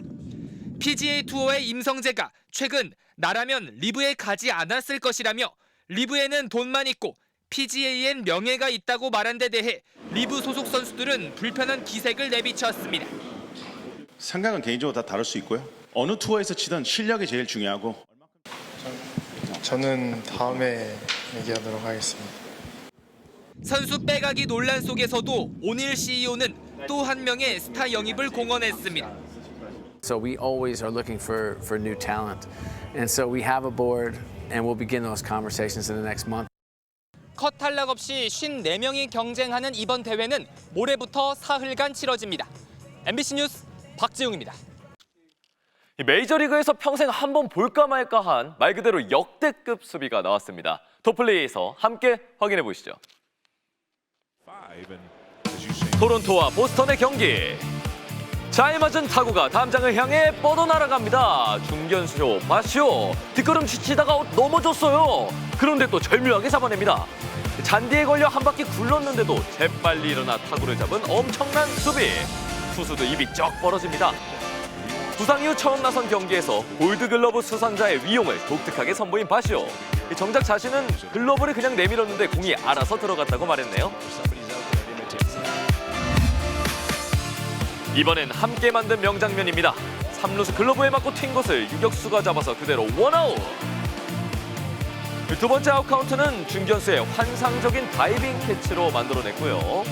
PGA 투어의 임성재가 최근 나라면 리브에 가지 않았을 것이라며 리브에는 돈만 있고 PGA엔 명예가 있다고 말한 데 대해 리브 소속 선수들은 불편한 기색을 내비쳤습니다. 생각은 개인적으로 다 다를 수 있고요. 어느 투어에서 치든 실력이 제일 중요하고. 저는 다음에 얘기하도록 하겠습니다. 선수 빼가기 논란 속에서도 오닐 CEO는 또 한 명의 스타 영입을 공언했습니다. So we always are looking for new talent. And so we have a board and we'll begin those conversations in the next month. 컷 탈락 없이 54명이 경쟁하는 이번 대회는 모레부터 사흘간 치러집니다. MBC 뉴스 박지웅입니다. 메이저리그에서 평생 한번 볼까 말까 한 말 그대로 역대급 수비가 나왔습니다. 토플레이에서 함께 확인해 보시죠. 토론토와 보스턴의 경기. 잘 맞은 타구가 담장을 향해 뻗어날아갑니다. 중견수 바시오 뒷걸음치다가 넘어졌어요. 그런데 또 절묘하게 잡아냅니다. 잔디에 걸려 한 바퀴 굴렀는데도 재빨리 일어나 타구를 잡은 엄청난 수비. 투수도 입이 쩍 벌어집니다. 부상 이후 처음 나선 경기에서 골드글러브 수상자의 위용을 독특하게 선보인 바시오. 정작 자신은 글러브를 그냥 내밀었는데 공이 알아서 들어갔다고 말했네요. 이번엔 함께 만든 명장면입니다. 3루수 글러브에 맞고 튄 것을 유격수가 잡아서 그대로 원아웃. 두 번째 아웃 카운트는 중견수의 환상적인 다이빙 캐치로 만들어냈고요.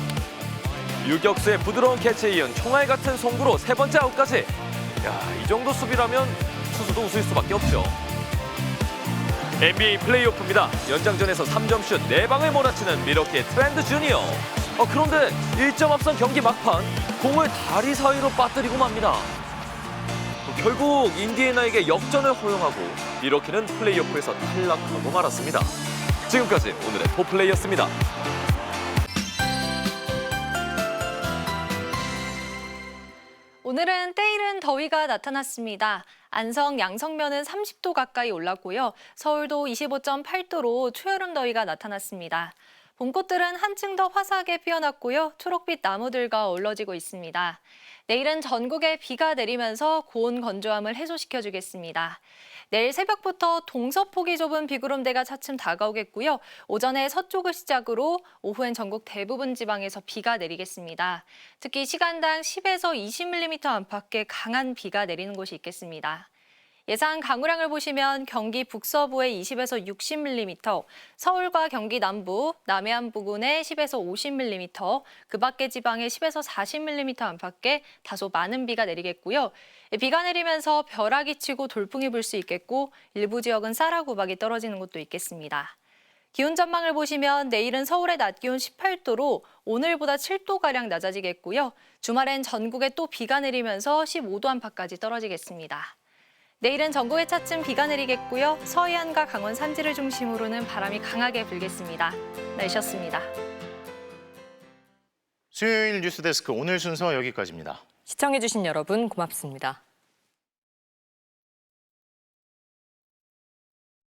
유격수의 부드러운 캐치에 이은 총알 같은 송구로 세 번째 아웃까지. 이 정도 수비라면 투수도 웃을 수밖에 없죠. NBA 플레이오프입니다. 연장전에서 3점슛 4방을 몰아치는 미러키의 트렌드 주니어. 그런데 1점 앞선 경기 막판 공을 다리 사이로 빠뜨리고 맙니다. 결국 인디애나에게 역전을 허용하고 미러키는 플레이오프에서 탈락하고 말았습니다. 지금까지 오늘의 토플레이였습니다. 오늘은 때이른 더위가 나타났습니다. 안성, 양성면은 30도 가까이 올랐고요. 서울도 25.8도로 초여름 더위가 나타났습니다. 봄꽃들은 한층 더 화사하게 피어났고요. 초록빛 나무들과 어우러지고 있습니다. 내일은 전국에 비가 내리면서 고온 건조함을 해소시켜주겠습니다. 내일 새벽부터 동서폭이 좁은 비구름대가 차츰 다가오겠고요. 오전에 서쪽을 시작으로 오후엔 전국 대부분 지방에서 비가 내리겠습니다. 특히 시간당 10에서 20mm 안팎의 강한 비가 내리는 곳이 있겠습니다. 예상 강우량을 보시면 경기 북서부에 20에서 60mm, 서울과 경기 남부, 남해안 부근에 10에서 50mm, 그 밖의 지방에 10에서 40mm 안팎의 다소 많은 비가 내리겠고요. 비가 내리면서 벼락이 치고 돌풍이 불 수 있겠고 일부 지역은 쌀하구박이 떨어지는 곳도 있겠습니다. 기온 전망을 보시면 내일은 서울의 낮 기온 18도로 오늘보다 7도가량 낮아지겠고요. 주말엔 전국에 또 비가 내리면서 15도 안팎까지 떨어지겠습니다. 내일은 전국에 차츰 비가 내리겠고요. 서해안과 강원 산지를 중심으로는 바람이 강하게 불겠습니다. 날씨였습니다. 수요일 뉴스데스크 오늘 순서 여기까지입니다. 시청해주신 여러분 고맙습니다.